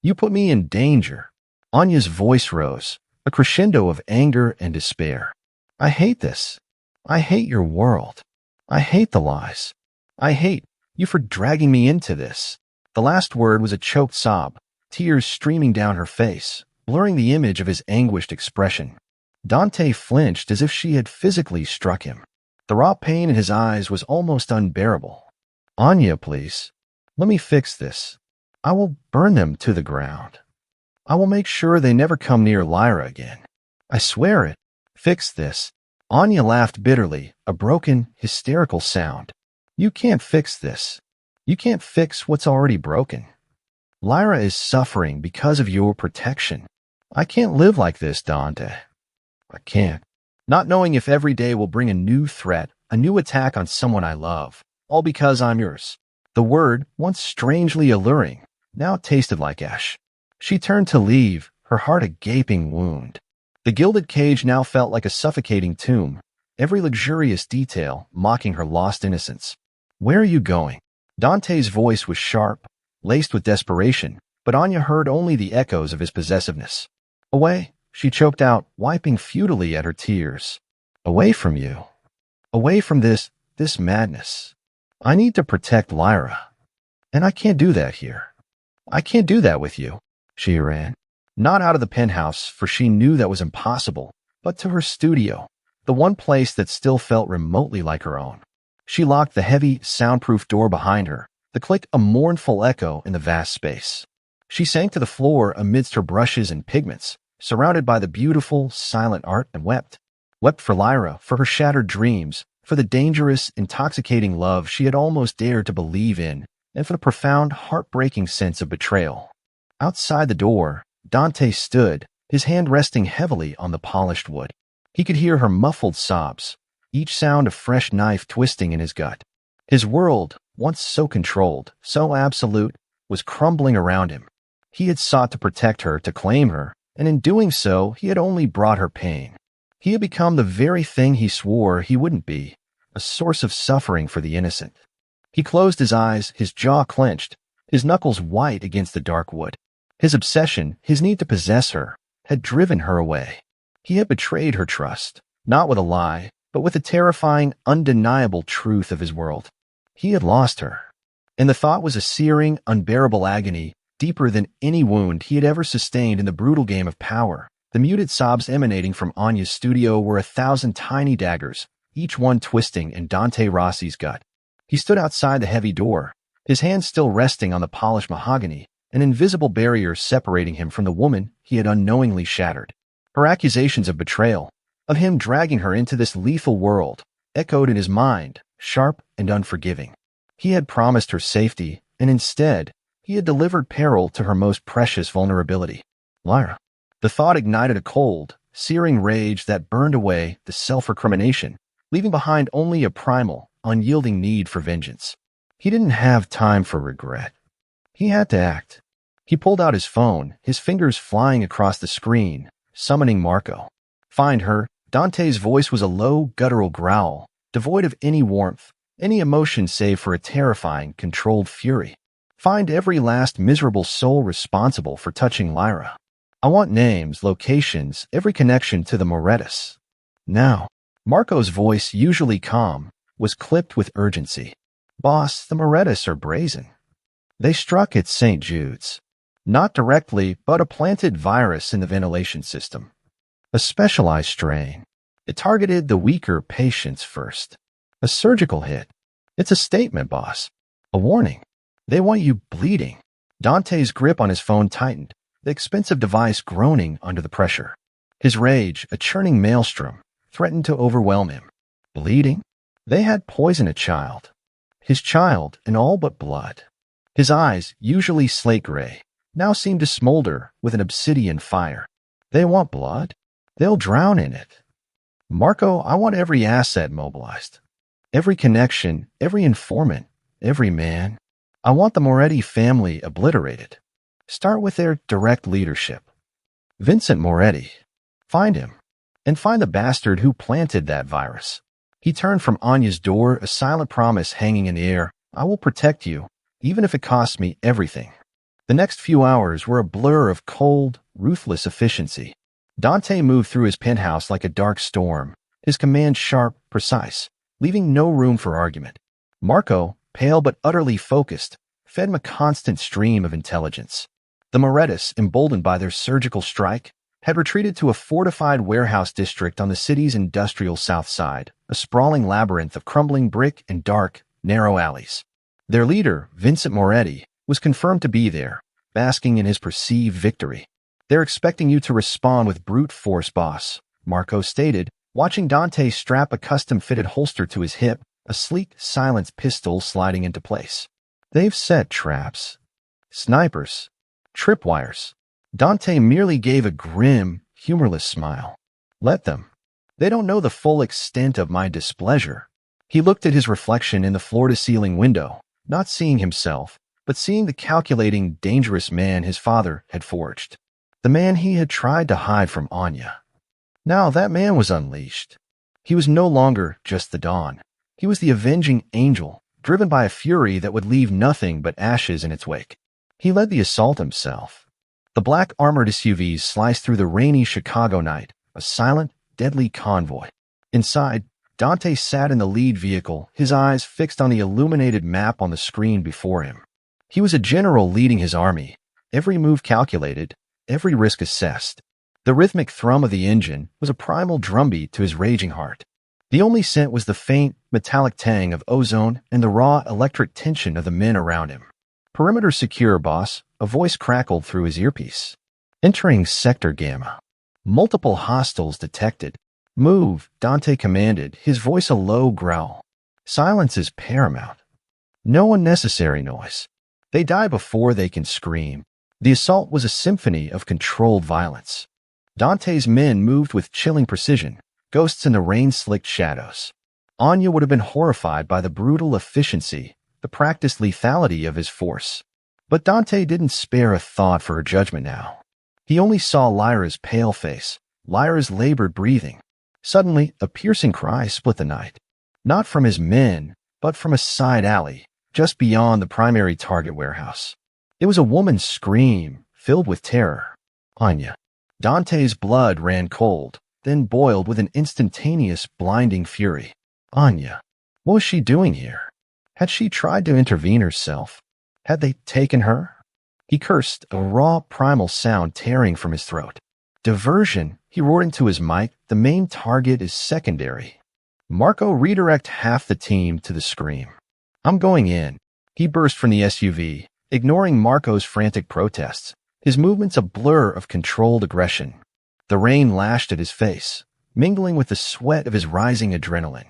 You put me in danger. Anya's voice rose, a crescendo of anger and despair. I hate this. I hate your world. I hate the lies. I hate you for dragging me into this. The last word was a choked sob, tears streaming down her face, blurring the image of his anguished expression. Dante flinched as if she had physically struck him. The raw pain in his eyes was almost unbearable. Anya, please. Let me fix this. I will burn them to the ground. I will make sure they never come near Lyra again. I swear it. Fix this. Anya laughed bitterly, a broken, hysterical sound. You can't fix this. You can't fix what's already broken. Lyra is suffering because of your protection. I can't live like this, Dante. I can't. Not knowing if every day will bring a new threat, a new attack on someone I love, all because I'm yours. The word, once strangely alluring, now tasted like ash. She turned to leave, her heart a gaping wound. The gilded cage now felt like a suffocating tomb, every luxurious detail mocking her lost innocence. Where are you going? Dante's voice was sharp, laced with desperation, but Anya heard only the echoes of his possessiveness. Away, she choked out, wiping futilely at her tears. Away from you. Away from this madness. I need to protect Lyra. And I can't do that here. I can't do that with you. She ran. Not out of the penthouse, for she knew that was impossible, but to her studio, the one place that still felt remotely like her own. She locked the heavy, soundproof door behind her, the click a mournful echo in the vast space. She sank to the floor amidst her brushes and pigments, surrounded by the beautiful, silent art, and wept. Wept for Lyra, for her shattered dreams, for the dangerous, intoxicating love she had almost dared to believe in, and for the profound, heartbreaking sense of betrayal. Outside the door, Dante stood, his hand resting heavily on the polished wood. He could hear her muffled sobs, each sound a fresh knife twisting in his gut. His world, once so controlled, so absolute, was crumbling around him. He had sought to protect her, to claim her, and in doing so, he had only brought her pain. He had become the very thing he swore he wouldn't be, a source of suffering for the innocent. He closed his eyes, his jaw clenched, his knuckles white against the dark wood. His obsession, his need to possess her, had driven her away. He had betrayed her trust, not with a lie, but with the terrifying, undeniable truth of his world. He had lost her. And the thought was a searing, unbearable agony, deeper than any wound he had ever sustained in the brutal game of power. The muted sobs emanating from Anya's studio were 1,000 tiny daggers, each one twisting in Dante Rossi's gut. He stood outside the heavy door, his hands still resting on the polished mahogany, an invisible barrier separating him from the woman he had unknowingly shattered. Her accusations of betrayal, of him dragging her into this lethal world, echoed in his mind, sharp and unforgiving. He had promised her safety, and instead, he had delivered peril to her most precious vulnerability. Lyra. The thought ignited a cold, searing rage that burned away the self-recrimination, leaving behind only a primal, unyielding need for vengeance. He didn't have time for regret. He had to act. He pulled out his phone, his fingers flying across the screen, summoning Marco. Find her. Dante's voice was a low, guttural growl, devoid of any warmth, any emotion save for a terrifying, controlled fury. Find every last miserable soul responsible for touching Lyra. I want names, locations, every connection to the Morettus. Now, Marco's voice, usually calm, was clipped with urgency. Boss, the Morettus are brazen. They struck at St. Jude's. Not directly, but a planted virus in the ventilation system. A specialized strain. It targeted the weaker patients first. A surgical hit. It's a statement, boss. A warning. They want you bleeding. Dante's grip on his phone tightened, the expensive device groaning under the pressure. His rage, a churning maelstrom, threatened to overwhelm him. Bleeding? They had poisoned a child. His child in all but blood. His eyes, usually slate gray, now seemed to smolder with an obsidian fire. They want blood? They'll drown in it. Marco, I want every asset mobilized. Every connection, every informant, every man. I want the Moretti family obliterated. Start with their direct leadership. Vincent Moretti. Find him. And find the bastard who planted that virus. He turned from Anya's door, a silent promise hanging in the air. I will protect you, even if it costs me everything. The next few hours were a blur of cold, ruthless efficiency. Dante moved through his penthouse like a dark storm, his command sharp, precise, leaving no room for argument. Marco, pale but utterly focused, fed him a constant stream of intelligence. The Morettis, emboldened by their surgical strike, had retreated to a fortified warehouse district on the city's industrial south side, a sprawling labyrinth of crumbling brick and dark, narrow alleys. Their leader, Vincent Moretti, was confirmed to be there, basking in his perceived victory. They're expecting you to respond with brute force, boss, Marco stated, watching Dante strap a custom-fitted holster to his hip, a sleek, silenced pistol sliding into place. They've set traps. Snipers. Tripwires. Dante merely gave a grim, humorless smile. Let them. They don't know the full extent of my displeasure. He looked at his reflection in the floor-to-ceiling window, not seeing himself, but seeing the calculating, dangerous man his father had forged. The man he had tried to hide from Anya. Now that man was unleashed. He was no longer just the Dawn. He was the avenging angel, driven by a fury that would leave nothing but ashes in its wake. He led the assault himself. The black armored SUVs sliced through the rainy Chicago night, a silent, deadly convoy. Inside, Dante sat in the lead vehicle, his eyes fixed on the illuminated map on the screen before him. He was a general leading his army, every move calculated, every risk assessed. The rhythmic thrum of the engine was a primal drumbeat to his raging heart. The only scent was the faint, metallic tang of ozone and the raw electric tension of the men around him. Perimeter secure, boss, a voice crackled through his earpiece. Entering Sector Gamma. Multiple hostiles detected. Move, Dante commanded, his voice a low growl. Silence is paramount. No unnecessary noise. They die before they can scream. The assault was a symphony of controlled violence. Dante's men moved with chilling precision, ghosts in the rain-slicked shadows. Anya would have been horrified by the brutal efficiency, the practiced lethality of his force. But Dante didn't spare a thought for her judgment now. He only saw Lyra's pale face, Lyra's labored breathing. Suddenly, a piercing cry split the night. Not from his men, but from a side alley, just beyond the primary target warehouse. It was a woman's scream, filled with terror. Anya. Dante's blood ran cold, then boiled with an instantaneous, blinding fury. Anya. What was she doing here? Had she tried to intervene herself? Had they taken her? He cursed, a raw, primal sound tearing from his throat. Diversion, he roared into his mic. The main target is secondary. Marco, redirect half the team to the scream. I'm going in. He burst from the SUV, ignoring Marco's frantic protests, his movements a blur of controlled aggression. The rain lashed at his face, mingling with the sweat of his rising adrenaline.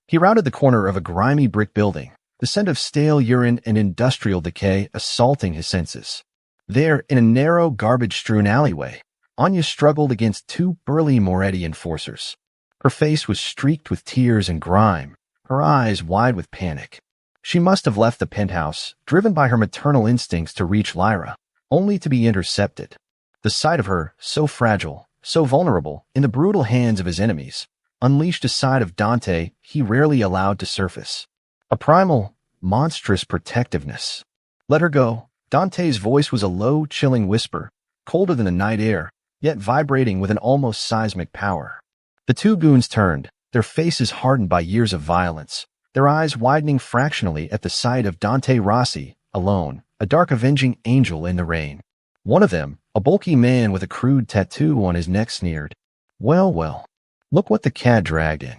He rounded the corner of a grimy brick building, the scent of stale urine and industrial decay assaulting his senses. There, in a narrow, garbage-strewn alleyway, Anya struggled against two burly Moretti enforcers. Her face was streaked with tears and grime, her eyes wide with panic. She must have left the penthouse, driven by her maternal instincts to reach Lyra, only to be intercepted. The sight of her, so fragile, so vulnerable, in the brutal hands of his enemies, unleashed a side of Dante he rarely allowed to surface. A primal, monstrous protectiveness. Let her go. Dante's voice was a low, chilling whisper, colder than the night air, yet vibrating with an almost seismic power. The two goons turned, their faces hardened by years of violence, their eyes widening fractionally at the sight of Dante Rossi, alone, a dark avenging angel in the rain. One of them, a bulky man with a crude tattoo on his neck, sneered. Well, well, look what the cat dragged in.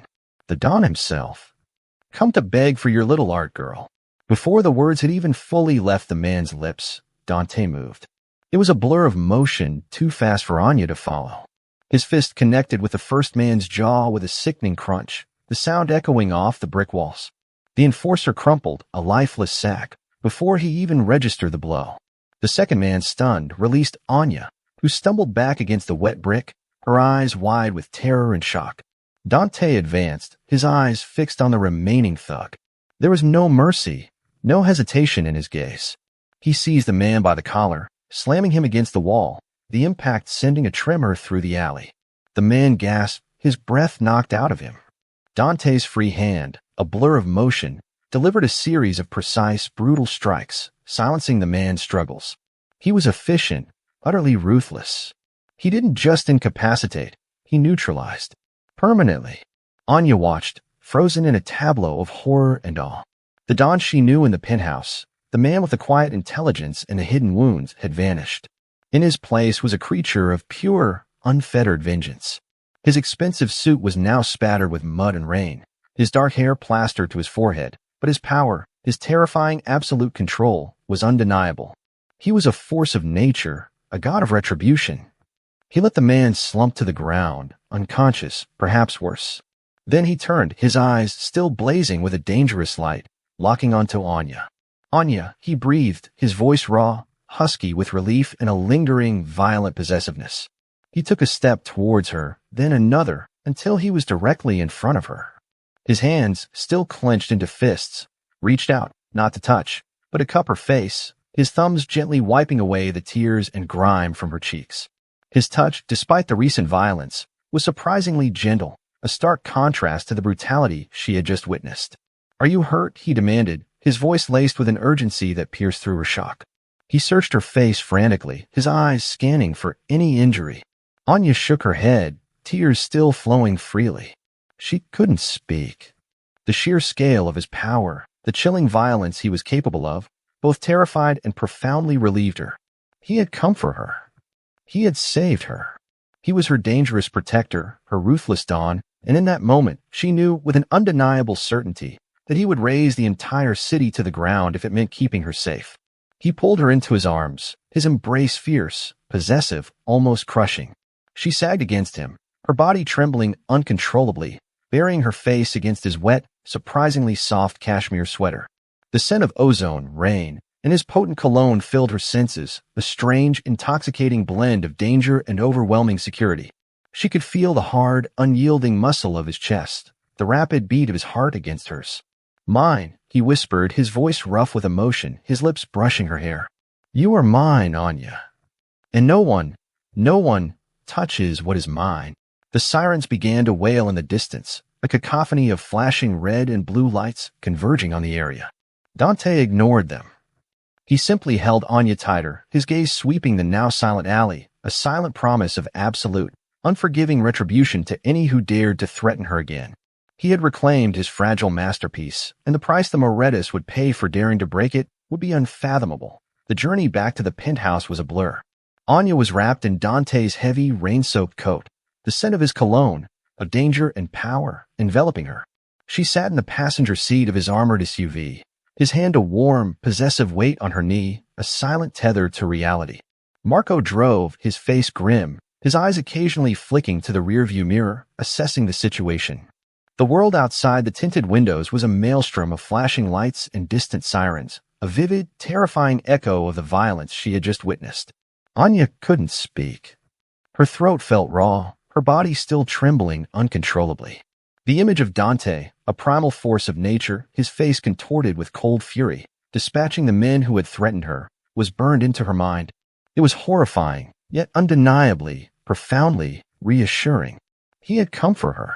The Don himself. Come to beg for your little art girl. Before the words had even fully left the man's lips, Dante moved. It was a blur of motion too fast for Anya to follow. His fist connected with the first man's jaw with a sickening crunch, the sound echoing off the brick walls. The enforcer crumpled, a lifeless sack, before he even registered the blow. The second man, stunned, released Anya, who stumbled back against the wet brick, her eyes wide with terror and shock. Dante advanced, his eyes fixed on the remaining thug. There was no mercy, no hesitation in his gaze. He seized the man by the collar, slamming him against the wall, the impact sending a tremor through the alley. The man gasped, his breath knocked out of him. Dante's free hand, a blur of motion, delivered a series of precise, brutal strikes, silencing the man's struggles. He was efficient, utterly ruthless. He didn't just incapacitate, he neutralized. Permanently. Anya watched, frozen in a tableau of horror and awe. The Don she knew in the penthouse, the man with the quiet intelligence and the hidden wounds, had vanished. In his place was a creature of pure, unfettered vengeance. His expensive suit was now spattered with mud and rain, his dark hair plastered to his forehead, but his power, his terrifying absolute control, was undeniable. He was a force of nature, a god of retribution. He let the man slump to the ground, unconscious, perhaps worse. Then he turned, his eyes still blazing with a dangerous light, locking onto Anya. Anya, he breathed, his voice raw, husky with relief and a lingering, violent possessiveness. He took a step towards her, then another, until he was directly in front of her. His hands, still clenched into fists, reached out, not to touch, but to cup her face, his thumbs gently wiping away the tears and grime from her cheeks. His touch, despite the recent violence, was surprisingly gentle, a stark contrast to the brutality she had just witnessed. "Are you hurt?" he demanded, his voice laced with an urgency that pierced through her shock. He searched her face frantically, his eyes scanning for any injury. Anya shook her head, tears still flowing freely. She couldn't speak. The sheer scale of his power, the chilling violence he was capable of, both terrified and profoundly relieved her. He had come for her. He had saved her. He was her dangerous protector, her ruthless Don, and in that moment, she knew with an undeniable certainty that he would raze the entire city to the ground if it meant keeping her safe. He pulled her into his arms, his embrace fierce, possessive, almost crushing. She sagged against him, her body trembling uncontrollably, burying her face against his wet, surprisingly soft cashmere sweater. The scent of ozone, rain, and his potent cologne filled her senses, a strange, intoxicating blend of danger and overwhelming security. She could feel the hard, unyielding muscle of his chest, the rapid beat of his heart against hers. "Mine," he whispered, his voice rough with emotion, his lips brushing her hair. "You are mine, Anya. And no one touches what is mine." The sirens began to wail in the distance, a cacophony of flashing red and blue lights converging on the area. Dante ignored them. He simply held Anya tighter, his gaze sweeping the now silent alley, a silent promise of absolute, unforgiving retribution to any who dared to threaten her again. He had reclaimed his fragile masterpiece, and the price the Morettus would pay for daring to break it would be unfathomable. The journey back to the penthouse was a blur. Anya was wrapped in Dante's heavy, rain-soaked coat, the scent of his cologne, of danger and power, enveloping her. She sat in the passenger seat of his armored SUV, his hand a warm, possessive weight on her knee, a silent tether to reality. Marco drove, his face grim, his eyes occasionally flicking to the rearview mirror, assessing the situation. The world outside the tinted windows was a maelstrom of flashing lights and distant sirens, a vivid, terrifying echo of the violence she had just witnessed. Anya couldn't speak. Her throat felt raw, her body still trembling uncontrollably. The image of Dante, a primal force of nature, his face contorted with cold fury, dispatching the men who had threatened her, was burned into her mind. It was horrifying, yet undeniably, profoundly reassuring. He had come for her.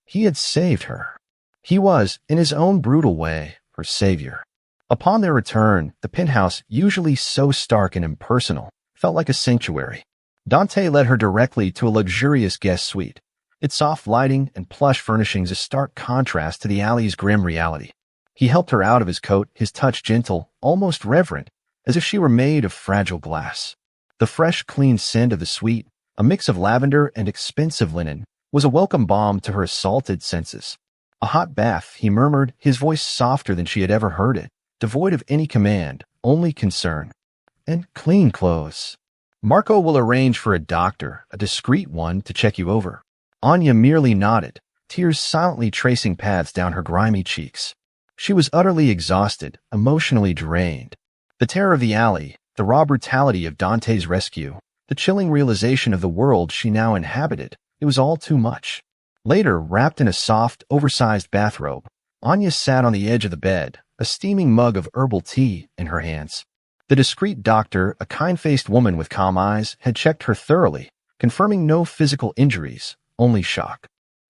He had saved her. He was, in his own brutal way, her savior. Upon their return, the penthouse, usually so stark and impersonal, felt like a sanctuary. Dante led her directly to a luxurious guest suite, its soft lighting and plush furnishings a stark contrast to the alley's grim reality. He helped her out of his coat, his touch gentle, almost reverent, as if she were made of fragile glass. The fresh, clean scent of the suite, a mix of lavender and expensive linen, was a welcome balm to her assaulted senses. "A hot bath," he murmured, his voice softer than she had ever heard it, devoid of any command, only concern. "And clean clothes. Marco will arrange for a doctor, a discreet one, to check you over." Anya merely nodded, tears silently tracing paths down her grimy cheeks. She was utterly exhausted, emotionally drained. The terror of the alley, the raw brutality of Dante's rescue, the chilling realization of the world she now inhabited, it was all too much. Later, wrapped in a soft, oversized bathrobe, Anya sat on the edge of the bed, a steaming mug of herbal tea in her hands. The discreet doctor, a kind-faced woman with calm eyes, had checked her thoroughly, confirming no physical injuries, only shock.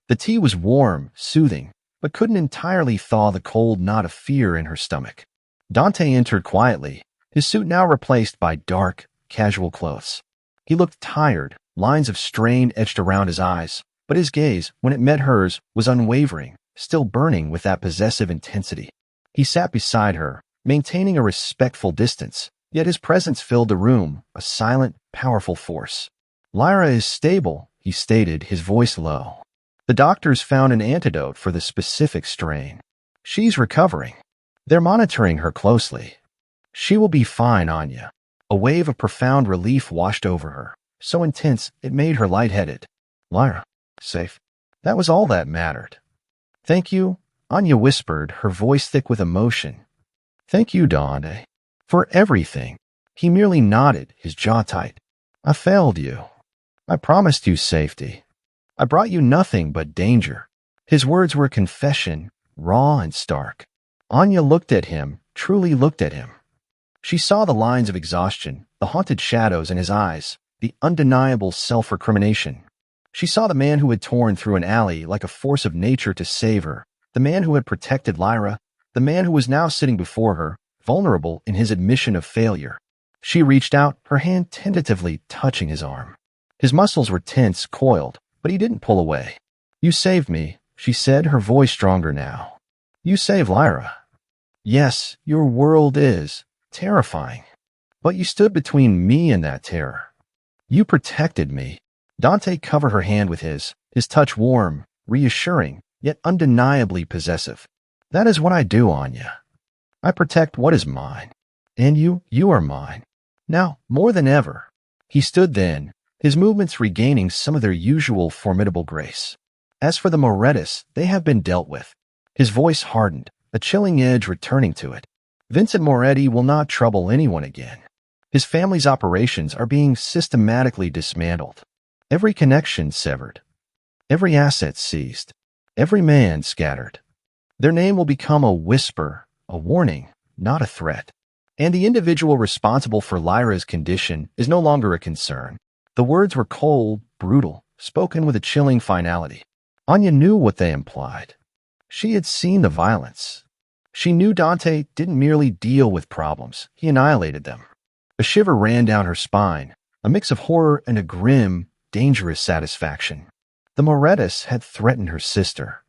The tea was warm, soothing, but couldn't entirely thaw the cold knot of fear in her stomach. Dante entered quietly, his suit now replaced by dark, casual clothes. He looked tired, lines of strain etched around his eyes, but his gaze, when it met hers, was unwavering, still burning with that possessive intensity. He sat beside her, maintaining a respectful distance, yet his presence filled the room, a silent, powerful force. "Lyra is stable," he stated, his voice low. "The doctors found an antidote for the specific strain. She's recovering. They're monitoring her closely. She will be fine, Anya." A wave of profound relief washed over her, so intense it made her lightheaded. Lyra, safe. That was all that mattered. "Thank you," Anya whispered, her voice thick with emotion. "Thank you, Dante, for everything." He merely nodded, his jaw tight. "I failed you. I promised you safety. I brought you nothing but danger." His words were a confession, raw and stark. Anya looked at him, truly looked at him. She saw the lines of exhaustion, the haunted shadows in his eyes, the undeniable self-recrimination. She saw the man who had torn through an alley like a force of nature to save her, the man who had protected Lyra, the man who was now sitting before her, vulnerable in his admission of failure. She reached out, her hand tentatively touching his arm. His muscles were tense, coiled, but he didn't pull away. "You saved me," she said, her voice stronger now. "You saved Lyra. Yes, your world is terrifying, but you stood between me and that terror. You protected me." Dante covered her hand with his touch warm, reassuring, yet undeniably possessive. "That is what I do, Anya. I protect what is mine. And you are mine. Now, more than ever." He stood then, his movements regaining some of their usual formidable grace. "As for the Morettis, they have been dealt with." His voice hardened, a chilling edge returning to it. "Vincent Moretti will not trouble anyone again. His family's operations are being systematically dismantled. Every connection severed. Every asset seized. Every man scattered. Their name will become a whisper, a warning, not a threat. And the individual responsible for Lyra's condition is no longer a concern." The words were cold, brutal, spoken with a chilling finality. Anya knew what they implied. She had seen the violence. She knew Dante didn't merely deal with problems, he annihilated them. A shiver ran down her spine, a mix of horror and a grim, dangerous satisfaction. The Morettis had threatened her sister.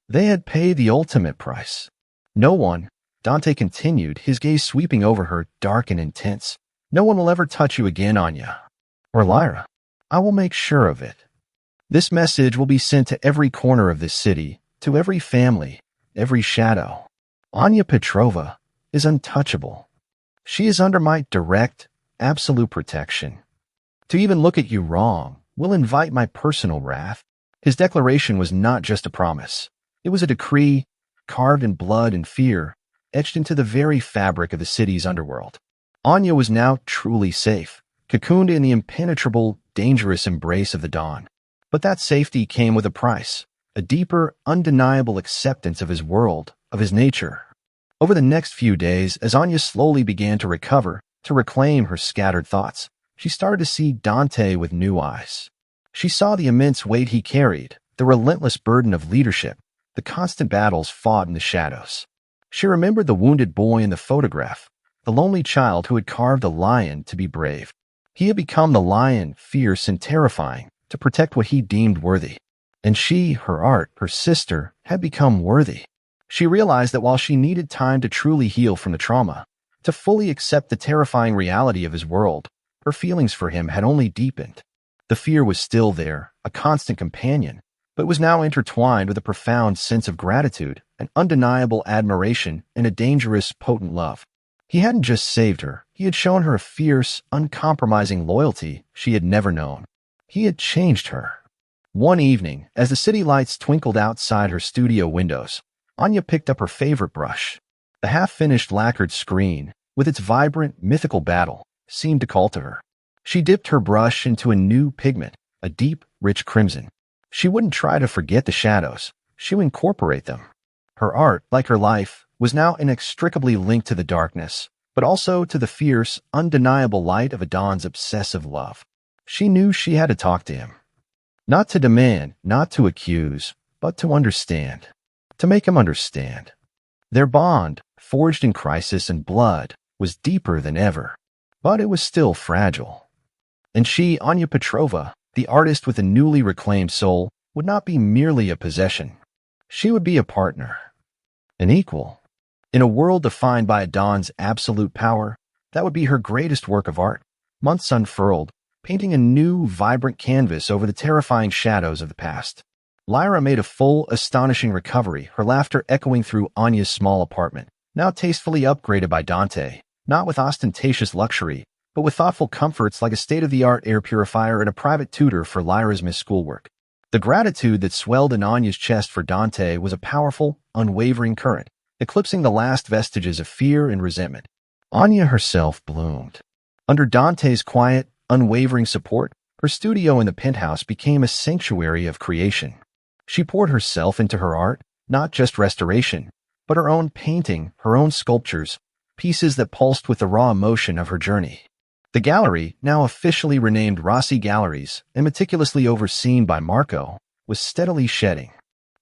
They had paid the ultimate price. "No one," Dante continued, his gaze sweeping over her, dark and intense, "no one will ever touch you again, Anya. Or Lyra. I will make sure of it. This message will be sent to every corner of this city, to every family, every shadow. Anya Petrova is untouchable. She is under my direct, absolute protection. To even look at you wrong will invite my personal wrath." His declaration was not just a promise. It was a decree, carved in blood and fear, etched into the very fabric of the city's underworld. Anya was now truly safe, cocooned in the impenetrable, dangerous embrace of the dawn. But that safety came with a price, a deeper, undeniable acceptance of his world, of his nature. Over the next few days, as Anya slowly began to recover, to reclaim her scattered thoughts, she started to see Dante with new eyes. She saw the immense weight he carried, the relentless burden of leadership, the constant battles fought in the shadows. She remembered the wounded boy in the photograph, the lonely child who had carved a lion to be brave. He had become the lion, fierce and terrifying, to protect what he deemed worthy. And she, her art, her sister, had become worthy. She realized that while she needed time to truly heal from the trauma, to fully accept the terrifying reality of his world, her feelings for him had only deepened. The fear was still there, a constant companion, but was now intertwined with a profound sense of gratitude, an undeniable admiration, and a dangerous, potent love. He hadn't just saved her, he had shown her a fierce, uncompromising loyalty she had never known. He had changed her. One evening, as the city lights twinkled outside her studio windows, Anya picked up her favorite brush. The half-finished lacquered screen, with its vibrant, mythical battle, seemed to call to her. She dipped her brush into a new pigment, a deep, rich crimson. She wouldn't try to forget the shadows. She would incorporate them. Her art, like her life, was now inextricably linked to the darkness, but also to the fierce, undeniable light of Adon's obsessive love. She knew she had to talk to him. Not to demand, not to accuse, but to understand. To make him understand. Their bond, forged in crisis and blood, was deeper than ever. But it was still fragile. And she, Anya Petrova, the artist with a newly reclaimed soul, would not be merely a possession. She would be a partner. An equal. In a world defined by Adon's absolute power, that would be her greatest work of art. Months unfurled, painting a new, vibrant canvas over the terrifying shadows of the past. Lyra made a full, astonishing recovery, her laughter echoing through Anya's small apartment, now tastefully upgraded by Dante, not with ostentatious luxury, but with thoughtful comforts like a state-of-the-art air purifier and a private tutor for Lyra's missed schoolwork. The gratitude that swelled in Anya's chest for Dante was a powerful, unwavering current, eclipsing the last vestiges of fear and resentment. Anya herself bloomed. Under Dante's quiet, unwavering support, her studio in the penthouse became a sanctuary of creation. She poured herself into her art, not just restoration, but her own painting, her own sculptures, pieces that pulsed with the raw emotion of her journey. The gallery, now officially renamed Rossi Galleries and meticulously overseen by Marco, was steadily shedding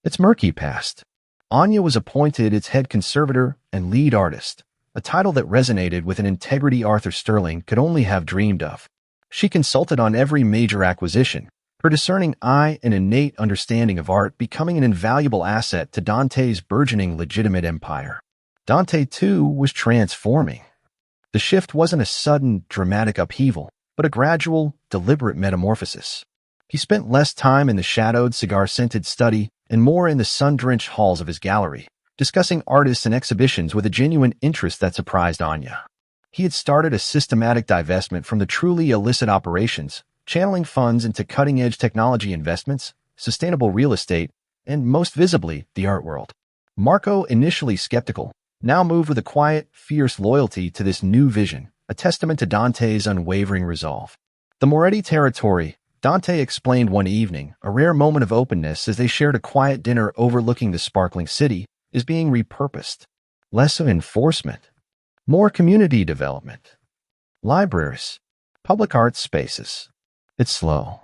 its murky past. Anya was appointed its head conservator and lead artist, a title that resonated with an integrity Arthur Sterling could only have dreamed of. She consulted on every major acquisition, her discerning eye and innate understanding of art becoming an invaluable asset to Dante's burgeoning legitimate empire. Dante, too, was transforming. The shift wasn't a sudden, dramatic upheaval, but a gradual, deliberate metamorphosis. He spent less time in the shadowed, cigar-scented study and more in the sun-drenched halls of his gallery, discussing artists and exhibitions with a genuine interest that surprised Anya. He had started a systematic divestment from the truly illicit operations, channeling funds into cutting-edge technology investments, sustainable real estate, and, most visibly, the art world. Marco, initially skeptical, now moved with a quiet, fierce loyalty to this new vision, a testament to Dante's unwavering resolve. The Moretti territory, Dante explained one evening, a rare moment of openness as they shared a quiet dinner overlooking the sparkling city, is being repurposed. Less of enforcement, more community development. Libraries, public art spaces. It's slow,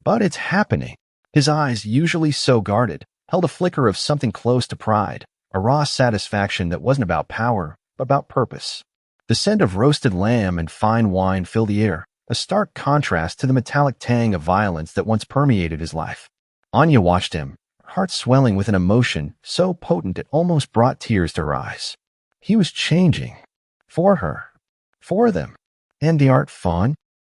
but it's happening. His eyes, usually so guarded, held a flicker of something close to pride, a raw satisfaction that wasn't about power, but about purpose. The scent of roasted lamb and fine wine filled the air, a stark contrast to the metallic tang of violence that once permeated his life. Anya watched him, her heart swelling with an emotion so potent it almost brought tears to her eyes. He was changing. For her. For them. And the art fawn?